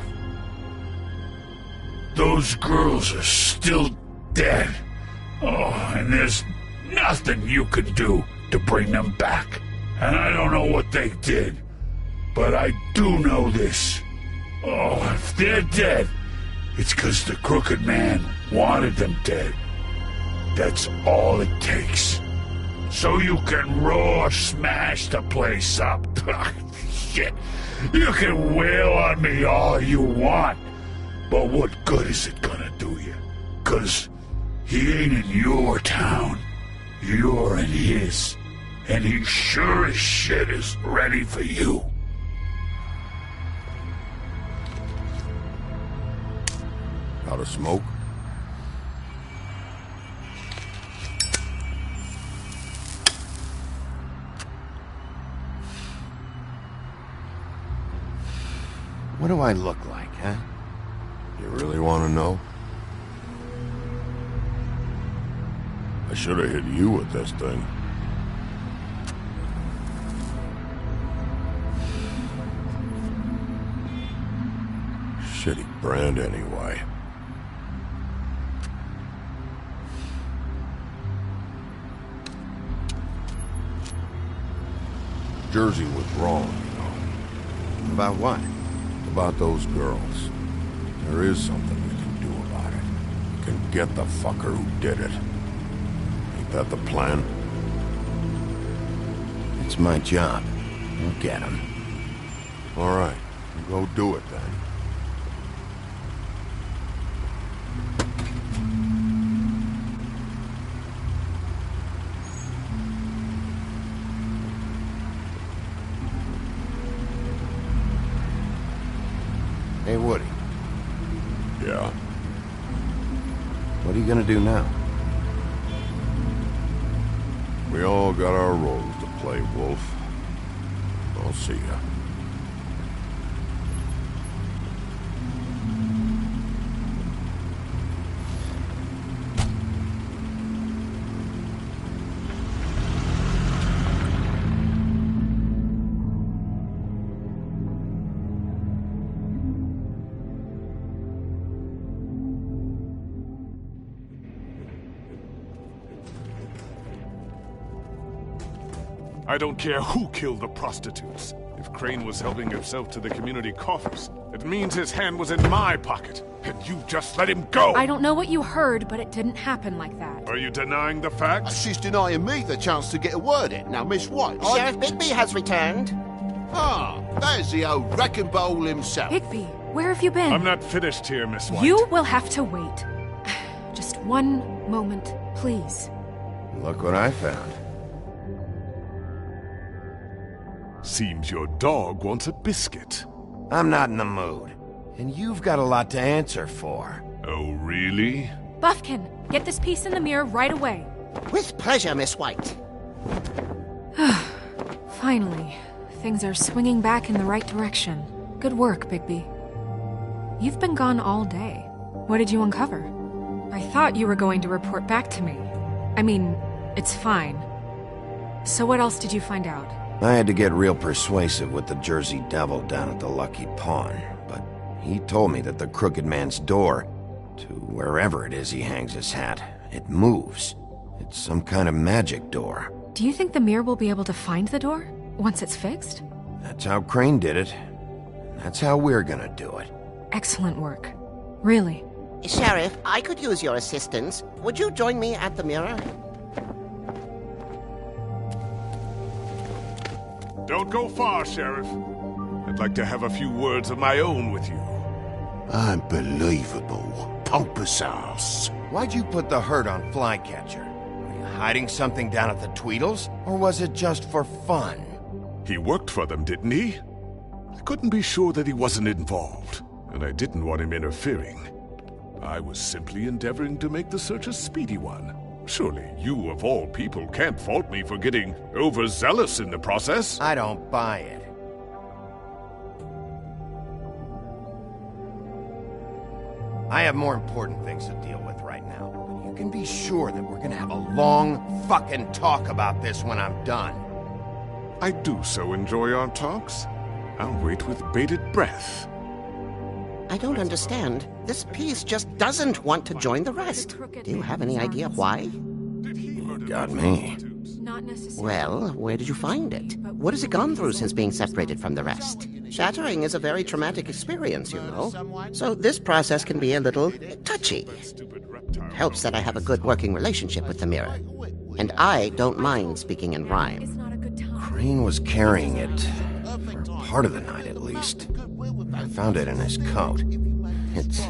Those girls are still dead. Oh, and there's nothing you can do to bring them back. And I don't know what they did, but I do know this. Oh, if they're dead, it's 'cause the Crooked Man wanted them dead. That's all it takes. So you can raw smash the place up. Shit. You can wail on me all you want, but what good is it gonna do you? 'Cause he ain't in your town. You're in his. And he sure as shit is ready for you. Out of smoke? What do I look like, huh? You really want to know? I should have hit you with this thing. Shitty brand anyway. Jersey was wrong, you know. About what? About those girls. There is something we can do about it. We can get the fucker who did it. Ain't that the plan? It's my job. We'll get him. All right. Go do it then. Hey, Woody. Yeah? What are you gonna do now? We all got our roles to play, Wolf. I'll see ya. I don't care who killed the prostitutes. If Crane was helping himself to the community coffers, it means his hand was in my pocket, and you just let him go! I don't know what you heard, but it didn't happen like that. Are you denying the facts? She's denying me the chance to get a word in. Now, Miss White... Sheriff Bigby has returned. Ah, there's the old wrecking bowl himself. Bigby, where have you been? I'm not finished here, Miss White. You will have to wait. Just one moment, please. Look what I found. Seems your dog wants a biscuit. I'm not in the mood. And you've got a lot to answer for. Oh, really? Buffkin, get this piece in the mirror right away. With pleasure, Miss White. Finally, things are swinging back in the right direction. Good work, Bigby. You've been gone all day. What did you uncover? I thought you were going to report back to me. I mean, it's fine. So what else did you find out? I had to get real persuasive with the Jersey Devil down at the Lucky Pawn, but he told me that the Crooked Man's door, to wherever it is he hangs his hat, it moves. It's some kind of magic door. Do you think the mirror will be able to find the door once it's fixed? That's how Crane did it. That's how we're gonna do it. Excellent work. Really. Sheriff, I could use your assistance. Would you join me at the mirror? Don't go far, Sheriff. I'd like to have a few words of my own with you. Unbelievable. Pompous ass. Why'd you put the hurt on Flycatcher? Were you hiding something down at the Tweedles? Or was it just for fun? He worked for them, didn't he? I couldn't be sure that he wasn't involved, and I didn't want him interfering. I was simply endeavoring to make the search a speedy one. Surely you, of all people, can't fault me for getting overzealous in the process. I don't buy it. I have more important things to deal with right now, but you can be sure that we're gonna have a long fucking talk about this when I'm done. I do so enjoy our talks. I'll wait with bated breath. I don't understand. This piece just doesn't want to join the rest. Do you have any idea why? You got me. Well, where did you find it? What has it gone through since being separated from the rest? Shattering is a very traumatic experience, you know. So this process can be a little touchy. It helps that I have a good working relationship with the mirror. And I don't mind speaking in rhyme. Crane was carrying it, for part of the night at least. I found it in his coat. It's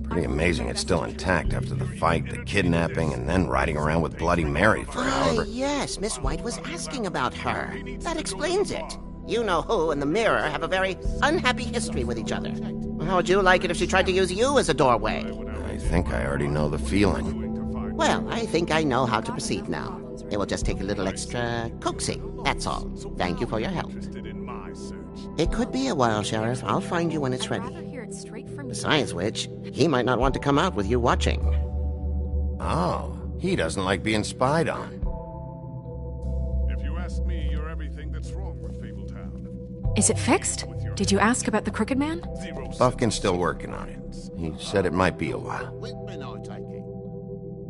pretty amazing it's still intact after the fight, the kidnapping, and then riding around with Bloody Mary for however... Yes, Miss White was asking about her. That explains it. You know who and the mirror have a very unhappy history with each other. How would you like it if she tried to use you as a doorway? I think I already know the feeling. Well, I think I know how to proceed now. It will just take a little extra coaxing, that's all. Thank you for your help. It could be a while, Sheriff. I'll find you when it's ready. Besides which, he might not want to come out with you watching. Oh, he doesn't like being spied on. If you ask me, you're everything that's wrong with Fabletown. Is it fixed? Did you ask about the Crooked Man? Buffkin's still working on it. He said it might be a while.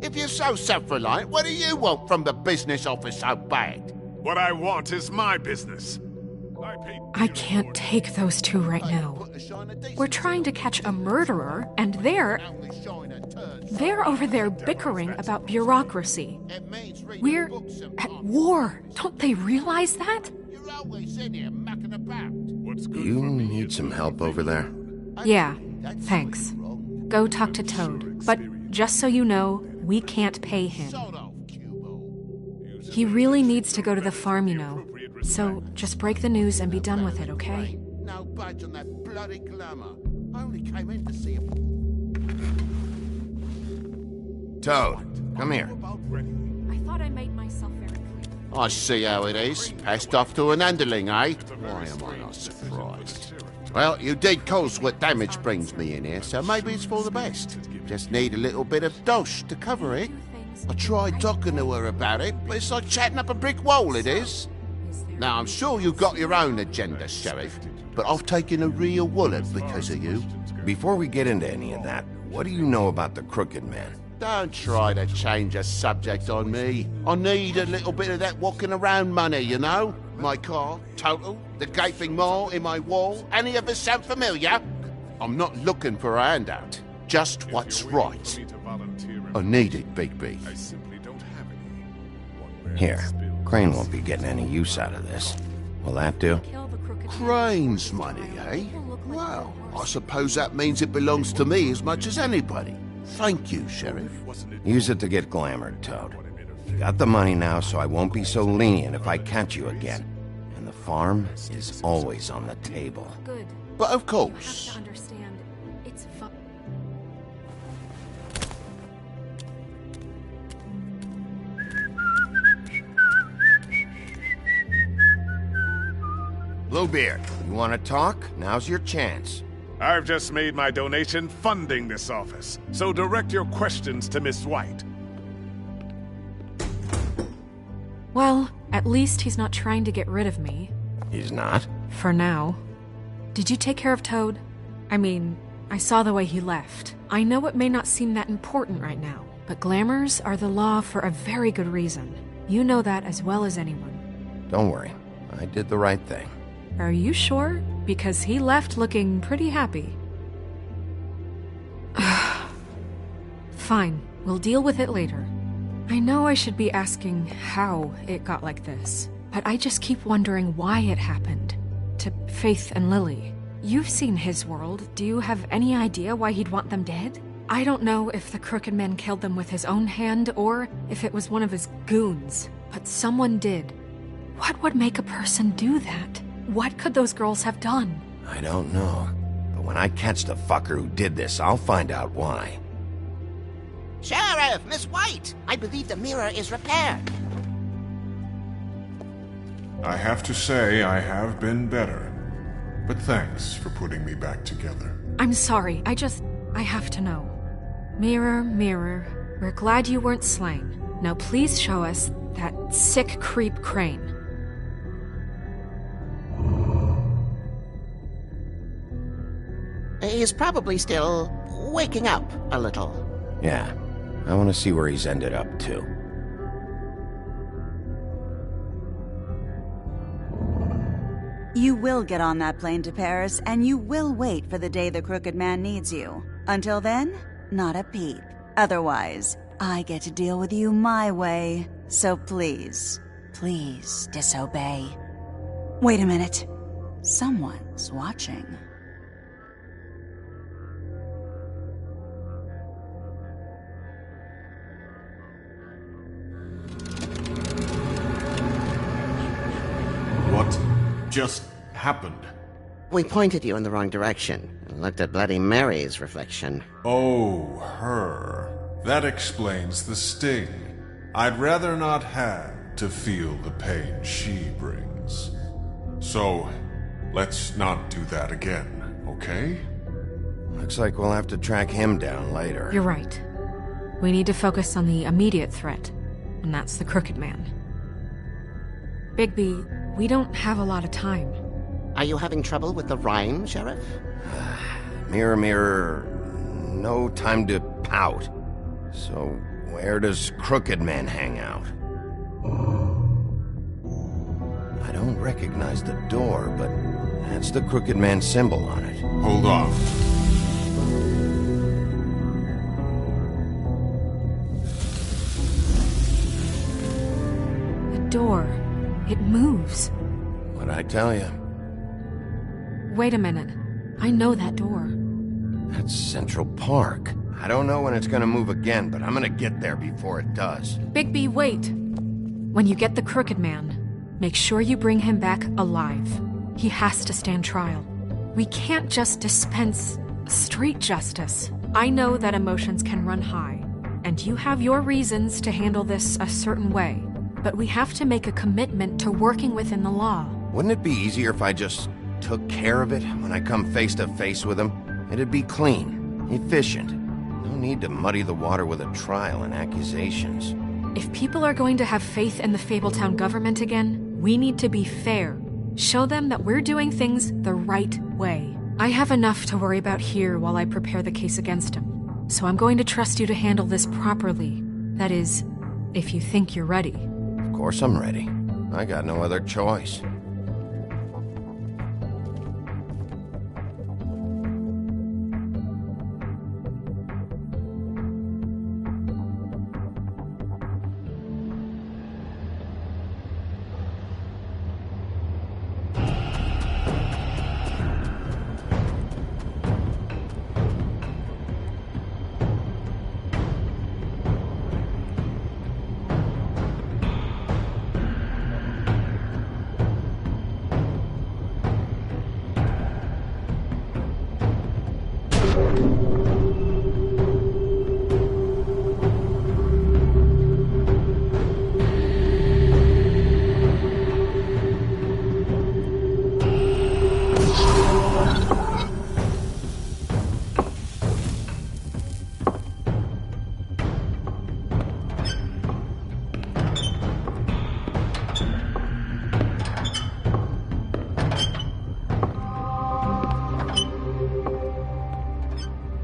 If you're so self-reliant, what do you want from the business office so bad? What I want is my business. I can't take those two right now. We're trying to catch a murderer, and they're over there bickering about bureaucracy. We're at war. Don't they realize that? You need some help over there? Yeah, thanks. Go talk to Toad. But just so you know, we can't pay him. He really needs to go to the farm, you know. So just break the news and be done with it, okay? No budge on that bloody glamour. I only came in to see him. Toad, come here. I thought I made myself very clear. I see how it is. Passed off to an underling, eh? Why am I not surprised? Well, you did cause what damage brings me in here, so maybe it's for the best. Just need a little bit of dosh to cover it. I tried talking to her about it, but it's like chatting up a brick wall, it is. Now, I'm sure you've got your own agenda, Sheriff, but I've taken a real wallet because of you. Before we get into any of that, what do you know about the Crooked Man? Don't try to change a subject on me. I need a little bit of that walking around money, you know? My car, total, the gaping maw in my wall. Any of this sound familiar? I'm not looking for a handout. Just what's right. I need it, Bigby. Here, Crane won't be getting any use out of this. Will that do? Crane's money, eh? Well, I suppose that means it belongs to me as much as anybody. Thank you, Sheriff. Use it to get glamored, Toad. You got the money now, so I won't be so lenient if I catch you again. And the farm is always on the table. Good. But of course. You have to understand, it's fun. Bluebeard, you want to talk? Now's your chance. I've just made my donation funding this office, so direct your questions to Miss White. Well, at least he's not trying to get rid of me. He's not? For now. Did you take care of Toad? I mean, I saw the way he left. I know it may not seem that important right now, but glamours are the law for a very good reason. You know that as well as anyone. Don't worry. I did the right thing. Are you sure? Because he left looking pretty happy. Fine, we'll deal with it later. I know I should be asking how it got like this, but I just keep wondering why it happened. To Faith and Lily. You've seen his world. Do you have any idea why he'd want them dead? I don't know if the Crooked Man killed them with his own hand or if it was one of his goons, but someone did. What would make a person do that? What could those girls have done? I don't know. But when I catch the fucker who did this, I'll find out why. Sheriff, Miss White! I believe the mirror is repaired. I have to say I have been better. But thanks for putting me back together. I'm sorry, I have to know. Mirror, mirror, we're glad you weren't slain. Now please show us that sick creep Crane. He's probably still waking up a little. Yeah, I want to see where he's ended up, too. You will get on that plane to Paris, and you will wait for the day the Crooked Man needs you. Until then, not a peep. Otherwise, I get to deal with you my way. So please, please disobey. Wait a minute. Someone's watching. What just happened? We pointed you in the wrong direction and looked at Bloody Mary's reflection. Oh, her. That explains the sting. I'd rather not have to feel the pain she brings. So, let's not do that again, okay? Looks like we'll have to track him down later. You're right. We need to focus on the immediate threat, and that's the Crooked Man. Bigby, we don't have a lot of time. Are you having trouble with the rhyme, Sheriff? Mirror, mirror, no time to pout. So, where does Crooked Man hang out? I don't recognize the door, but that's the Crooked Man symbol on it. Hold on. The door. It moves. What'd I tell you? Wait a minute. I know that door. That's Central Park. I don't know when it's gonna move again, but I'm gonna get there before it does. Bigby, wait! When you get the Crooked Man, make sure you bring him back alive. He has to stand trial. We can't just dispense street justice. I know that emotions can run high, and you have your reasons to handle this a certain way, but we have to make a commitment to working within the law. Wouldn't it be easier if I just took care of it when I come face to face with him? It'd be clean, efficient. No need to muddy the water with a trial and accusations. If people are going to have faith in the Fabletown government again, we need to be fair. Show them that we're doing things the right way. I have enough to worry about here while I prepare the case against him. So I'm going to trust you to handle this properly. That is, if you think you're ready. Of course I'm ready. I got no other choice.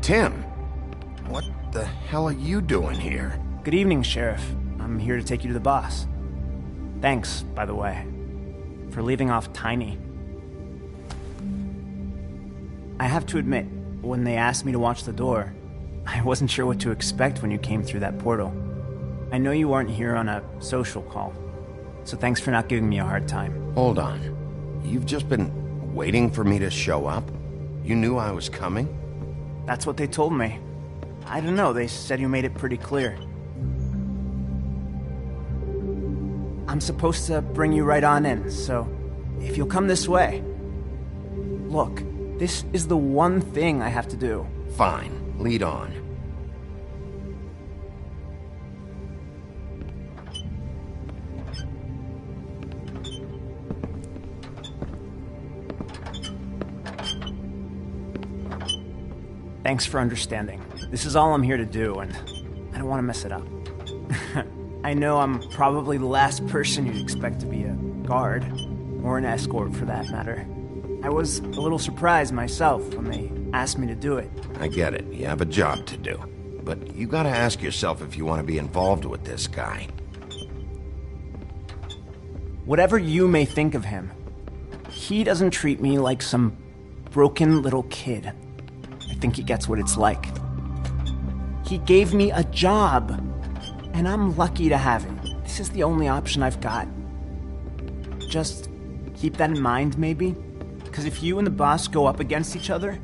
Tim, what the hell are you doing here? Good evening, Sheriff. I'm here to take you to the boss. Thanks, by the way, for leaving off Tiny. I have to admit, when they asked me to watch the door, I wasn't sure what to expect when you came through that portal. I know you aren't here on a social call, so thanks for not giving me a hard time. Hold on. You've just been waiting for me to show up? You knew I was coming? That's what they told me. I don't know, they said you made it pretty clear. I'm supposed to bring you right on in, so if you'll come this way. Look, this is the one thing I have to do. Fine, lead on. Thanks for understanding. This is all I'm here to do, and I don't want to mess it up. I know I'm probably the last person you'd expect to be a guard, or an escort for that matter. I was a little surprised myself when they asked me to do it. I get it. You have a job to do. But you gotta ask yourself if you want to be involved with this guy. Whatever you may think of him, he doesn't treat me like some broken little kid. I think he gets what it's like. He gave me a job, and I'm lucky to have it. This is the only option I've got. Just keep that in mind, maybe? Because if you and the boss go up against each other,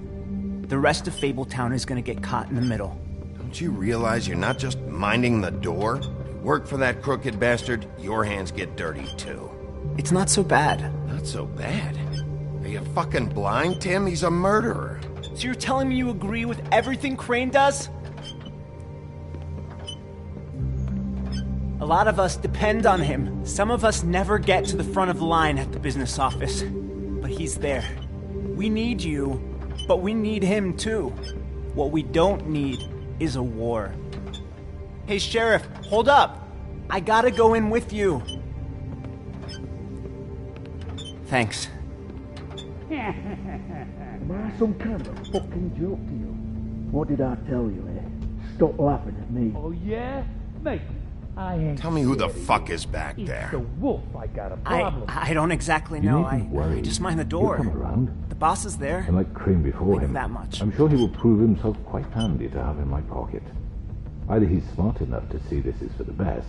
the rest of Fabletown is gonna get caught in the middle. Don't you realize you're not just minding the door? You work for that crooked bastard, your hands get dirty too. It's not so bad. Not so bad? Are you fucking blind, Tim? He's a murderer. So you're telling me you agree with everything Crane does? A lot of us depend on him. Some of us never get to the front of the line at the business office. But he's there. We need you, but we need him too. What we don't need is a war. Hey, Sheriff, hold up. I gotta go in with you. Thanks. Am I some kind of a fucking joke to you? What did I tell you, eh? Stop laughing at me. Oh, yeah? Mate, I ain't Tell me who the scary. fuck is back It's there. the wolf I got a problem. I don't exactly You know. needn't worry. I just mind the He'll door. come around. The boss is there. And like Crane before him, that much. I'm sure he will prove himself quite handy to have in my pocket. Either he's smart enough to see this is for the best,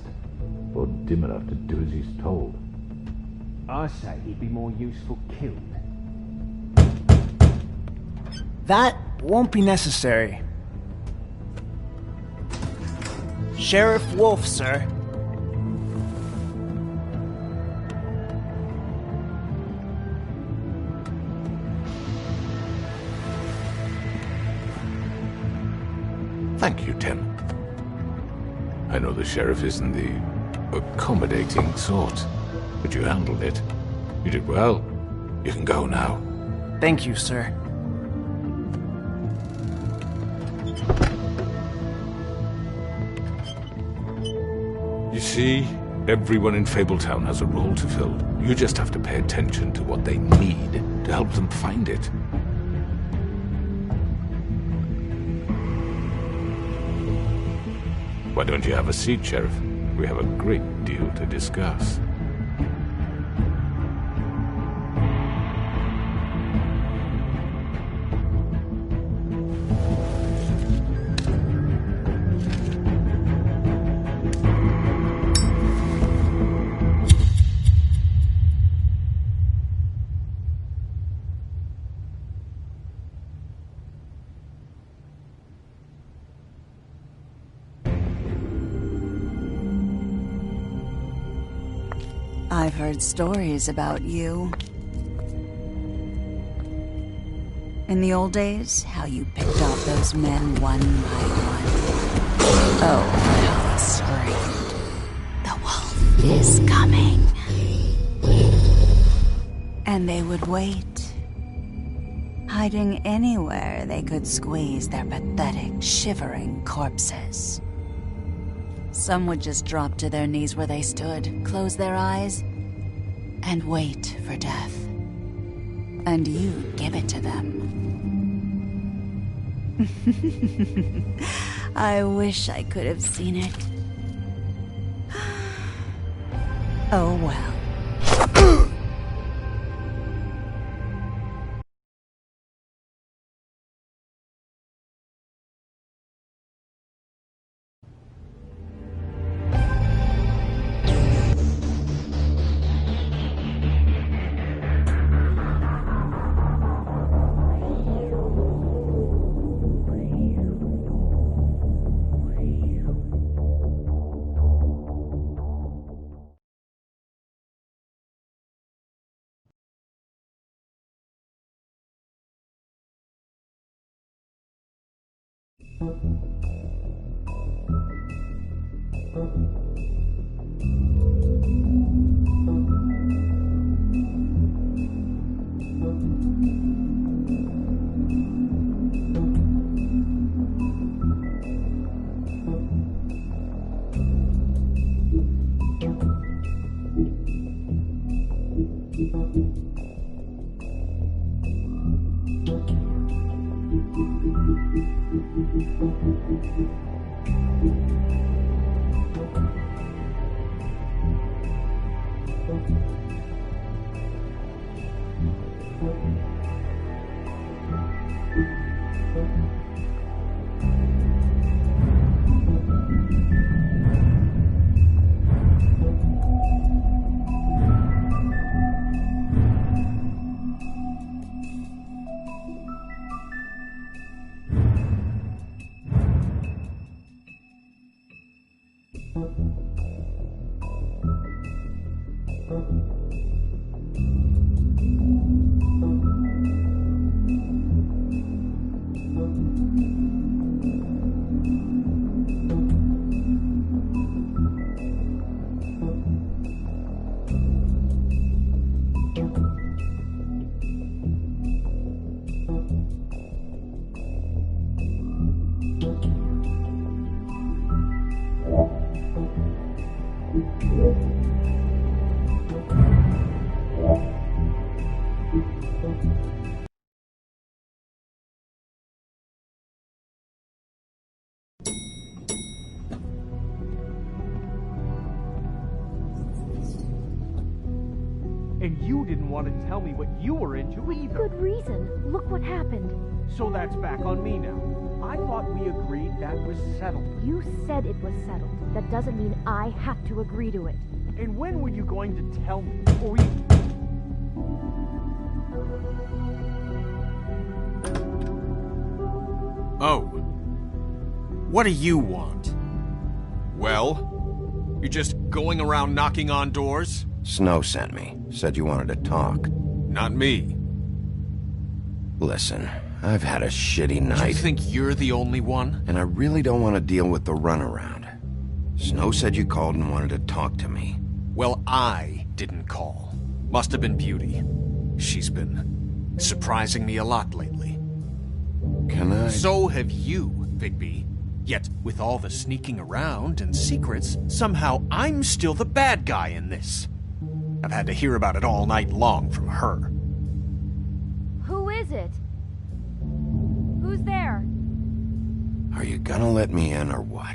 or dim enough to do as he's told. I say he'd be more useful killed. That won't be necessary. Sheriff Wolf, sir. Thank you, Tim. I know the sheriff isn't the accommodating sort, but you handled it. You did well. You can go now. Thank you, sir. You see, everyone in Fabletown has a role to fill. You just have to pay attention to what they need to help them find it. Why don't you have a seat, Sheriff? We have a great deal to discuss. I've heard stories about you. In the old days, how you picked off those men one by one. Oh, how they screamed. The wolf is coming. And they would wait, hiding anywhere they could squeeze their pathetic, shivering corpses. Some would just drop to their knees where they stood, close their eyes, and wait for death. And you'd give it to them. I wish I could have seen it. Oh well. And you didn't want to tell me what you were into either. Good reason. Look what happened. So that's back on me now. I thought we agreed that was settled. You said it was settled. That doesn't mean I have to agree to it. And when were you going to tell me? Or were you... Oh. What do you want? Well? You're just going around knocking on doors? Snow sent me. Said you wanted to talk. Not me. Listen, I've had a shitty night. You think you're the only one? And I really don't want to deal with the runaround. Snow said you called and wanted to talk to me. Well, I didn't call. Must have been Beauty. She's been surprising me a lot lately. Can I? So have you, Bigby. Yet, with all the sneaking around and secrets, somehow I'm still the bad guy in this. I've had to hear about it all night long from her. Who is it? Who's there? Are you gonna let me in or what?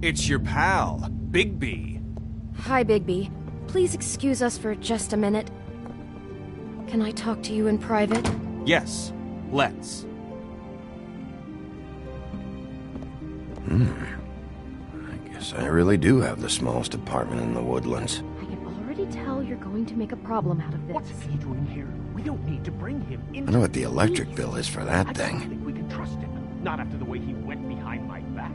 It's your pal, Bigby. Hi, Bigby. Please excuse us for just a minute. Can I talk to you in private? Yes, let's. I guess I really do have the smallest apartment in the Woodlands. I can already tell you're going to make a problem out of this. What's he doing here? We don't need to bring him in. I know what the electric bill is for that I thing. don't think we can trust him. Not after the way he went behind my back.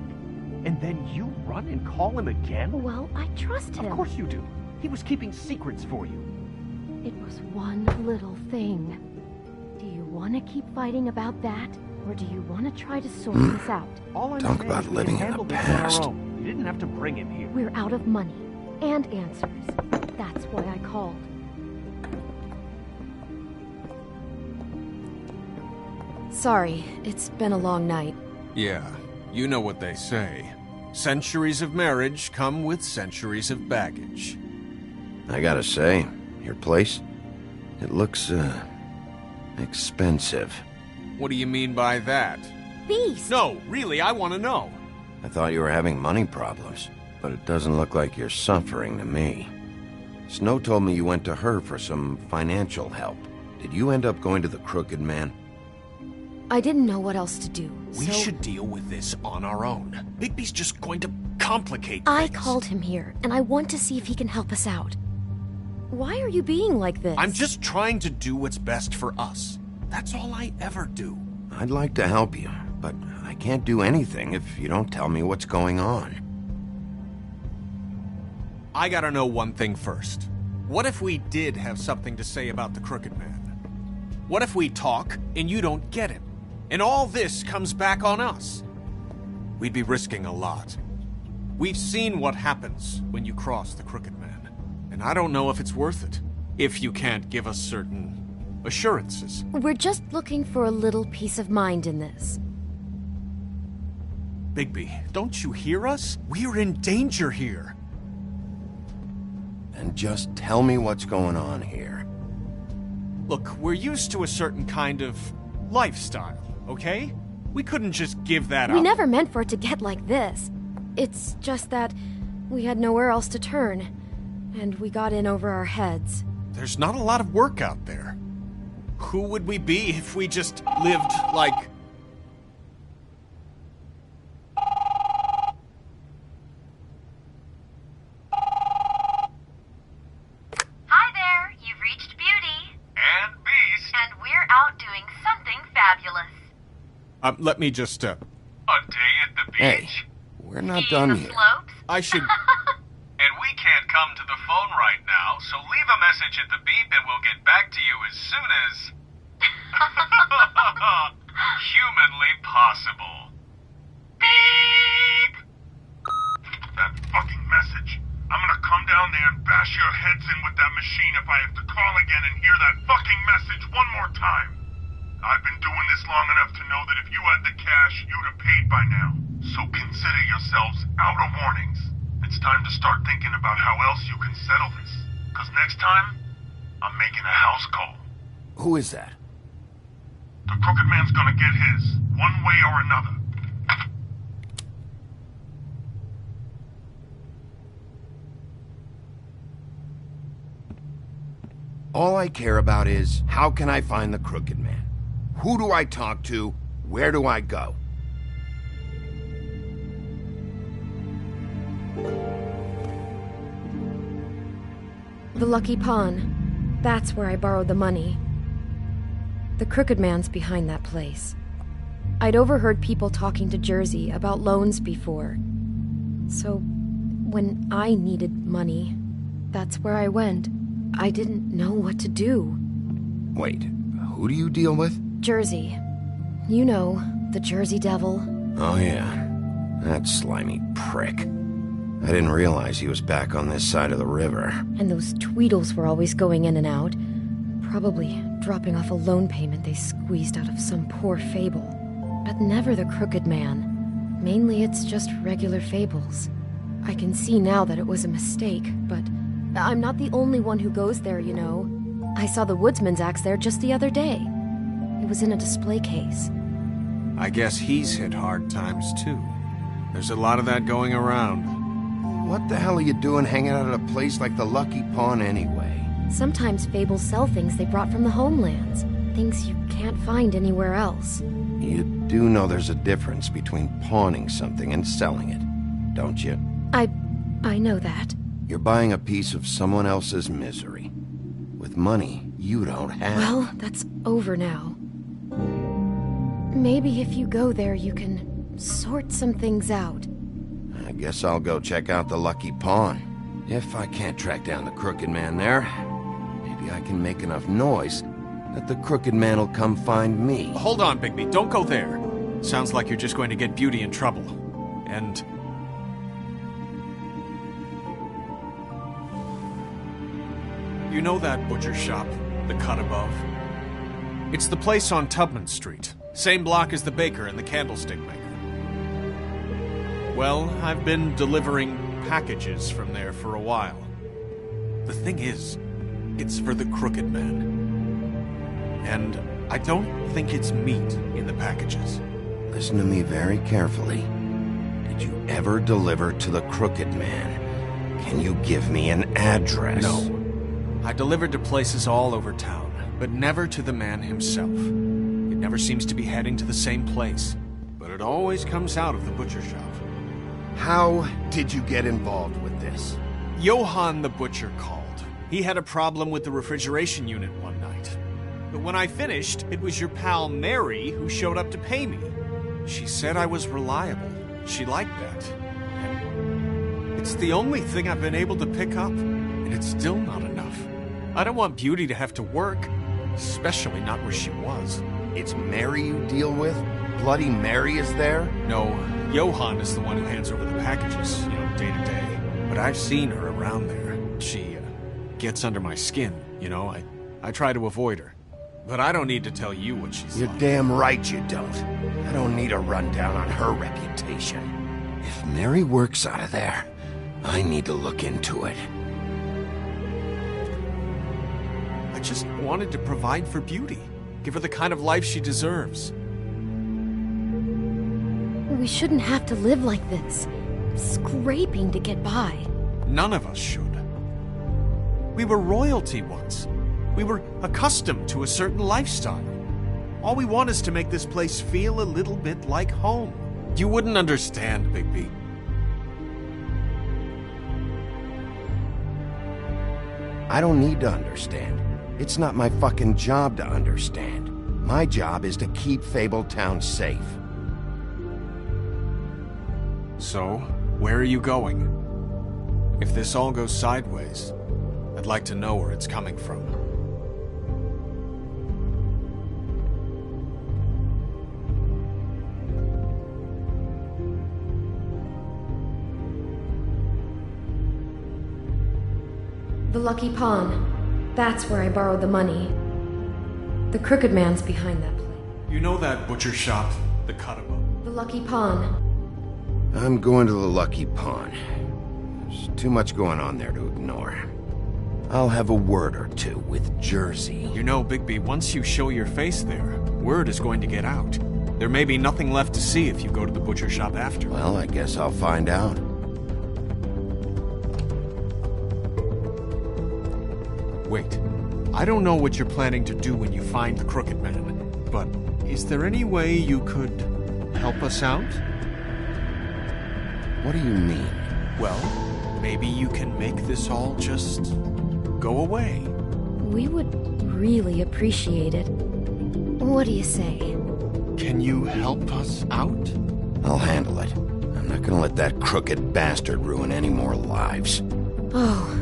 And then you run and call him again? Well, I trust him. Of course you do. He was keeping secrets for you. It was one little thing. Do you want to keep fighting about that? Or do you want to try to sort this out? All I'm Talk saying about is living we in the handled this on our past. own. You didn't have to bring him here. We're out of money. And answers. That's why I called. Sorry, it's been a long night. Yeah, you know what they say. Centuries of marriage come with centuries of baggage. I gotta say, your place, It looks, expensive. What do you mean by that? Beast! No, really, I want to know. I thought you were having money problems, but it doesn't look like you're suffering to me. Snow told me you went to her for some financial help. Did you end up going to the Crooked Man? I didn't know what else to do, We so should deal with this on our own. Bigby's just going to complicate I things. called him here, and I want to see if he can help us out. Why are you being like this? I'm just trying to do what's best for us. That's all I ever do. I'd like to help you, but I can't do anything if you don't tell me what's going on. I gotta know one thing first. What if we did have something to say about the Crooked Man? What if we talk and you don't get him? And all this comes back on us? We'd be risking a lot. We've seen what happens when you cross the Crooked Man, and I don't know if it's worth it, if you can't give us certain assurances. We're just looking for a little peace of mind in this. Bigby, don't you hear us? We're in danger here. And just tell me what's going on here. Look, we're used to a certain kind of lifestyle, okay? We couldn't just give that up. We never meant for it to get like this. It's just that we had nowhere else to turn, and we got in over our heads. There's not a lot of work out there. Who would we be if we just lived like... Hi there, you've reached Beauty. And Beast. And we're out doing something fabulous. let me just, A day at the beach? Hey, we're not done here. Slopes? I should... And we can't come to the phone right now, so leave a message at the beep and we'll get back to you as soon as... humanly possible. Beep! That fucking message. I'm gonna come down there and bash your heads in with that machine if I have to call again and hear that fucking message one more time. I've been doing this long enough to know that if you had the cash, you'd have paid by now. So consider yourselves out of warnings. It's time to start thinking about how else you can settle this. Because next time, I'm making a house call. Who is that? The Crooked Man's gonna get his, one way or another. All I care about is, how can I find the Crooked Man? Who do I talk to? Where do I go? The Lucky Pawn. That's where I borrowed the money. The Crooked Man's behind that place. I'd overheard people talking to Jersey about loans before. So, when I needed money, that's where I went. I didn't know what to do. Wait, who do you deal with? Jersey. You know, the Jersey Devil. Oh yeah, that slimy prick. I didn't realize he was back on this side of the river. And those Tweedles were always going in and out. Probably dropping off a loan payment they squeezed out of some poor fable. But never the Crooked Man. Mainly it's just regular fables. I can see now that it was a mistake, but I'm not the only one who goes there, you know. I saw the Woodsman's axe there just the other day. It was in a display case. I guess he's hit hard times, too. There's a lot of that going around. What the hell are you doing hanging out at a place like the Lucky Pawn anyway? Sometimes fables sell things they brought from the homelands. Things you can't find anywhere else. You do know there's a difference between pawning something and selling it, don't you? I know that. You're buying a piece of someone else's misery. With money you don't have. Well, that's over now. Maybe if you go there, you can sort some things out. I guess I'll go check out the Lucky Pawn. If I can't track down the Crooked Man there, maybe I can make enough noise that the Crooked Man will come find me. Hold on, Bigby. Don't go there. Sounds like you're just going to get Beauty in trouble. And... you know that butcher shop, the cut above? It's the place on Tubman Street. Same block as the baker and the candlestick maker. Well, I've been delivering packages from there for a while. The thing is, it's for the Crooked Man. And I don't think it's meat in the packages. Listen to me very carefully. Did you ever deliver to the Crooked Man? Can you give me an address? No. I delivered to places all over town, but never to the man himself. It never seems to be heading to the same place, but it always comes out of the butcher shop. How did you get involved with this? Johann the butcher called. He had a problem with the refrigeration unit one night. But when I finished, it was your pal Mary who showed up to pay me. She said I was reliable. She liked that. And it's the only thing I've been able to pick up, and it's still not enough. I don't want Beauty to have to work, especially not where she was. It's Mary you deal with? Bloody Mary is there? No, Johann is the one who hands over the packages, day to day. But I've seen her around there. She gets under my skin, I try to avoid her. But I don't need to tell you what she's You're like. damn right you don't. I don't need a rundown on her reputation. If Mary works out of there, I need to look into it. I just wanted to provide for Beauty. Give her the kind of life she deserves. We shouldn't have to live like this, scraping to get by. None of us should. We were royalty once. We were accustomed to a certain lifestyle. All we want is to make this place feel a little bit like home. You wouldn't understand, Bigby. I don't need to understand. It's not my fucking job to understand. My job is to keep Fabletown safe. So, where are you going? If this all goes sideways, I'd like to know where it's coming from. The Lucky Pawn. That's where I borrowed the money. The Crooked Man's behind that place. You know that butcher shop, the cut above? The Lucky Pawn. I'm going to the Lucky Pawn. There's too much going on there to ignore. I'll have a word or two with Jersey. You know, Bigby, once you show your face there, word is going to get out. There may be nothing left to see if you go to the butcher shop after. Well, I guess I'll find out. Wait, I don't know what you're planning to do when you find the Crooked Man, but is there any way you could help us out? What do you mean? Well, maybe you can make this all just go away. We would really appreciate it. What do you say? Can you help us out? I'll handle it. I'm not gonna let that crooked bastard ruin any more lives. Oh,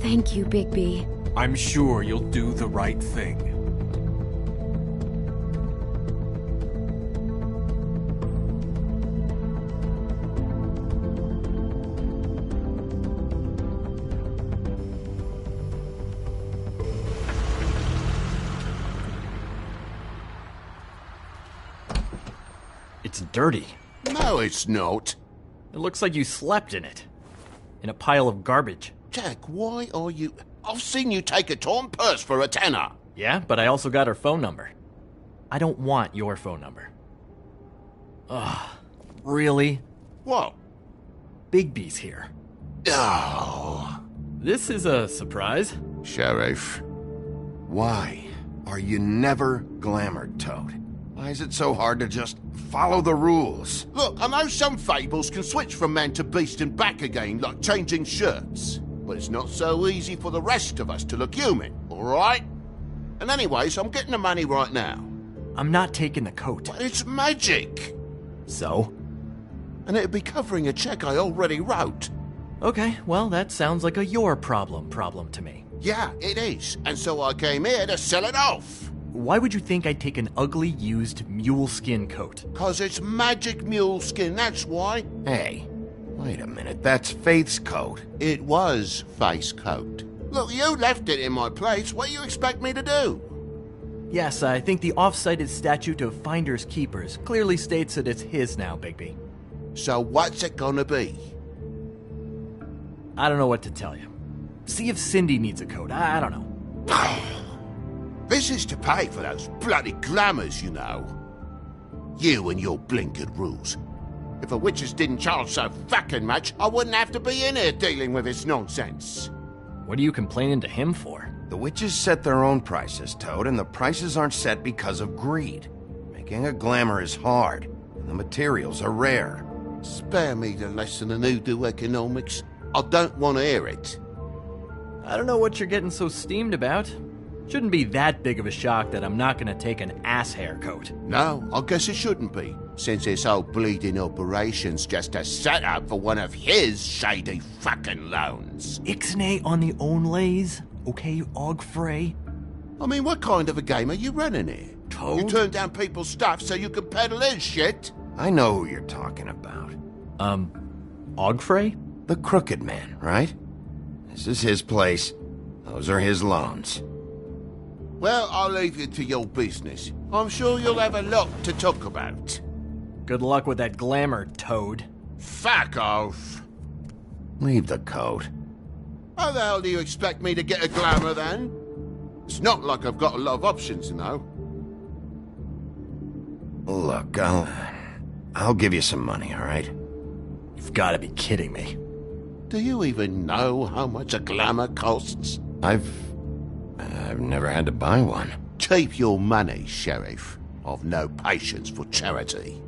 thank you, Bigby. I'm sure you'll do the right thing. It's dirty. No, it's not. It looks like you slept in it. In a pile of garbage. Jack, why are you... I've seen you take a torn purse for a tenner. Yeah, but I also got her phone number. I don't want your phone number. Ugh. Really? What? Bigby's here. Oh. This is a surprise. Sheriff. Why are you never glamored, Toad? Why is it so hard to just follow the rules? Look, I know some fables can switch from man to beast and back again, like changing shirts. But it's not so easy for the rest of us to look human, alright? And anyways, I'm getting the money right now. I'm not taking the coat. But it's magic! So? And it'd be covering a check I already wrote. Okay, well, that sounds like a your problem to me. Yeah, it is. And so I came here to sell it off. Why would you think I'd take an ugly, used mule skin coat? 'Cause it's magic mule skin, that's why. Hey, wait a minute, that's Faith's coat. It was Faith's coat. Look, you left it in my place. What do you expect me to do? Yes, I think the off-cited statute of Finders Keepers clearly states that it's his now, Bigby. So what's it gonna be? I don't know what to tell you. See if Cindy needs a coat. I don't know. This is to pay for those bloody glamours, you know. You and your blinkered rules. If the witches didn't charge so fucking much, I wouldn't have to be in here dealing with this nonsense. What are you complaining to him for? The witches set their own prices, Toad, and the prices aren't set because of greed. Making a glamour is hard, and the materials are rare. Spare me the lesson in hoodoo economics. I don't want to hear it. I don't know what you're getting so steamed about. Shouldn't be that big of a shock that I'm not gonna take an ass haircoat. No, I guess it shouldn't be, since this whole bleeding operation's just a setup for one of his shady fucking loans. Ixnay on the own lays, okay, Ogfrey? I mean, what kind of a game are you running here? Toad? You turn down people's stuff so you can peddle his shit? I know who you're talking about. Ogfrey? The Crooked Man, right? This is his place. Those are his loans. Well, I'll leave you to your business. I'm sure you'll have a lot to talk about. Good luck with that glamour, Toad. Fuck off. Leave the coat. How the hell do you expect me to get a glamour then? It's not like I've got a lot of options, you know. Look, I'll give you some money, all right? You've got to be kidding me. Do you even know how much a glamour costs? I've never had to buy one. Keep your money, Sheriff. I've no patience for charity.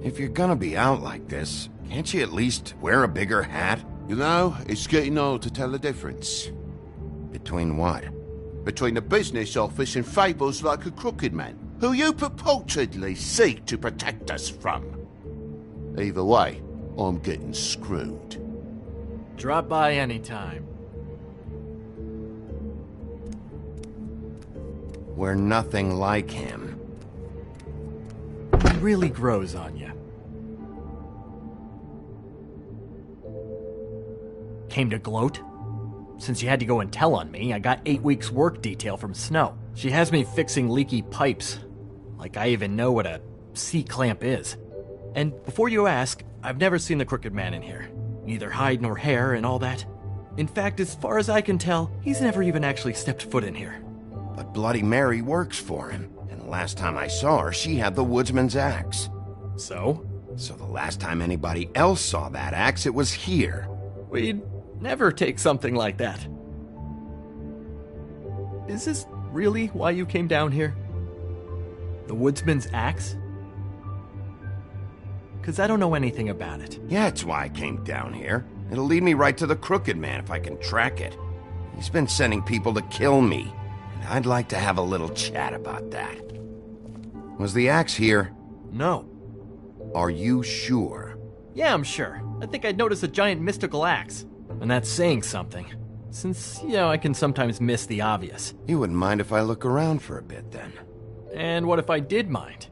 If you're gonna be out like this, can't you at least wear a bigger hat? You know, it's getting old to tell the difference. Between what? Between the business office and fables like a Crooked Man, who you purportedly seek to protect us from. Either way, I'm getting screwed. Drop by anytime. We're nothing like him. He really grows on you. Came to gloat? Since you had to go and tell on me, I got 8 weeks work detail from Snow. She has me fixing leaky pipes. Like I even know what a C-clamp is. And before you ask, I've never seen the Crooked Man in here. Neither hide nor hair and all that. In fact, as far as I can tell, he's never even actually stepped foot in here. But Bloody Mary works for him, and the last time I saw her, she had the woodsman's axe. So? So the last time anybody else saw that axe, it was here. We'd never take something like that. Is this really why you came down here? The woodsman's axe? 'Cause I don't know anything about it. Yeah, it's why I came down here. It'll lead me right to the Crooked Man if I can track it. He's been sending people to kill me. I'd like to have a little chat about that. Was the axe here? No. Are you sure? Yeah, I'm sure. I think I'd noticed a giant mystical axe. And that's saying something. Since, I can sometimes miss the obvious. You wouldn't mind if I look around for a bit, then? And what if I did mind?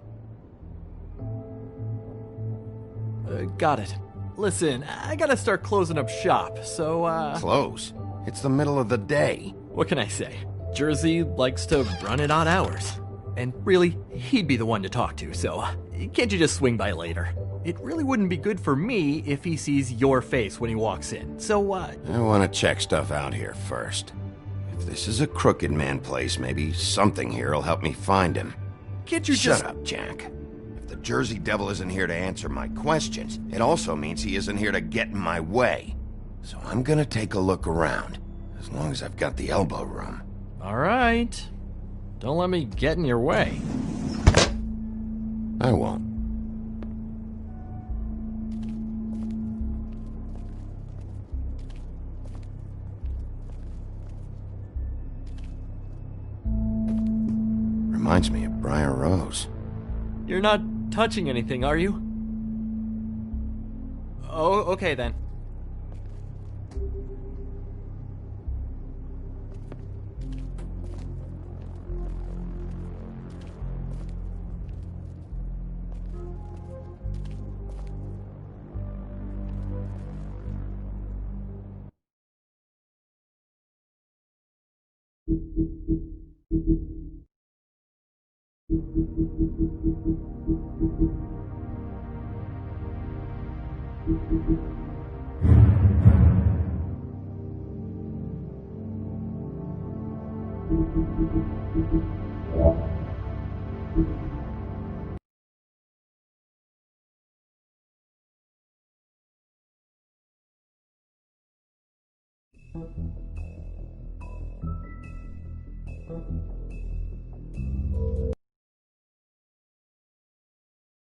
Got it. Listen, I gotta start closing up shop, so, Close? It's the middle of the day. What can I say? Jersey likes to run at odd hours. And really, he'd be the one to talk to, so can't you just swing by later? It really wouldn't be good for me if he sees your face when he walks in, so I want to check stuff out here first. If this is a Crooked Man place, maybe something here will help me find him. Can't you Shut up, Jack. If the Jersey Devil isn't here to answer my questions, it also means he isn't here to get in my way. So I'm gonna take a look around, as long as I've got the elbow room. All right. Don't let me get in your way. I won't. Reminds me of Briar Rose. You're not touching anything, are you? Oh, okay then.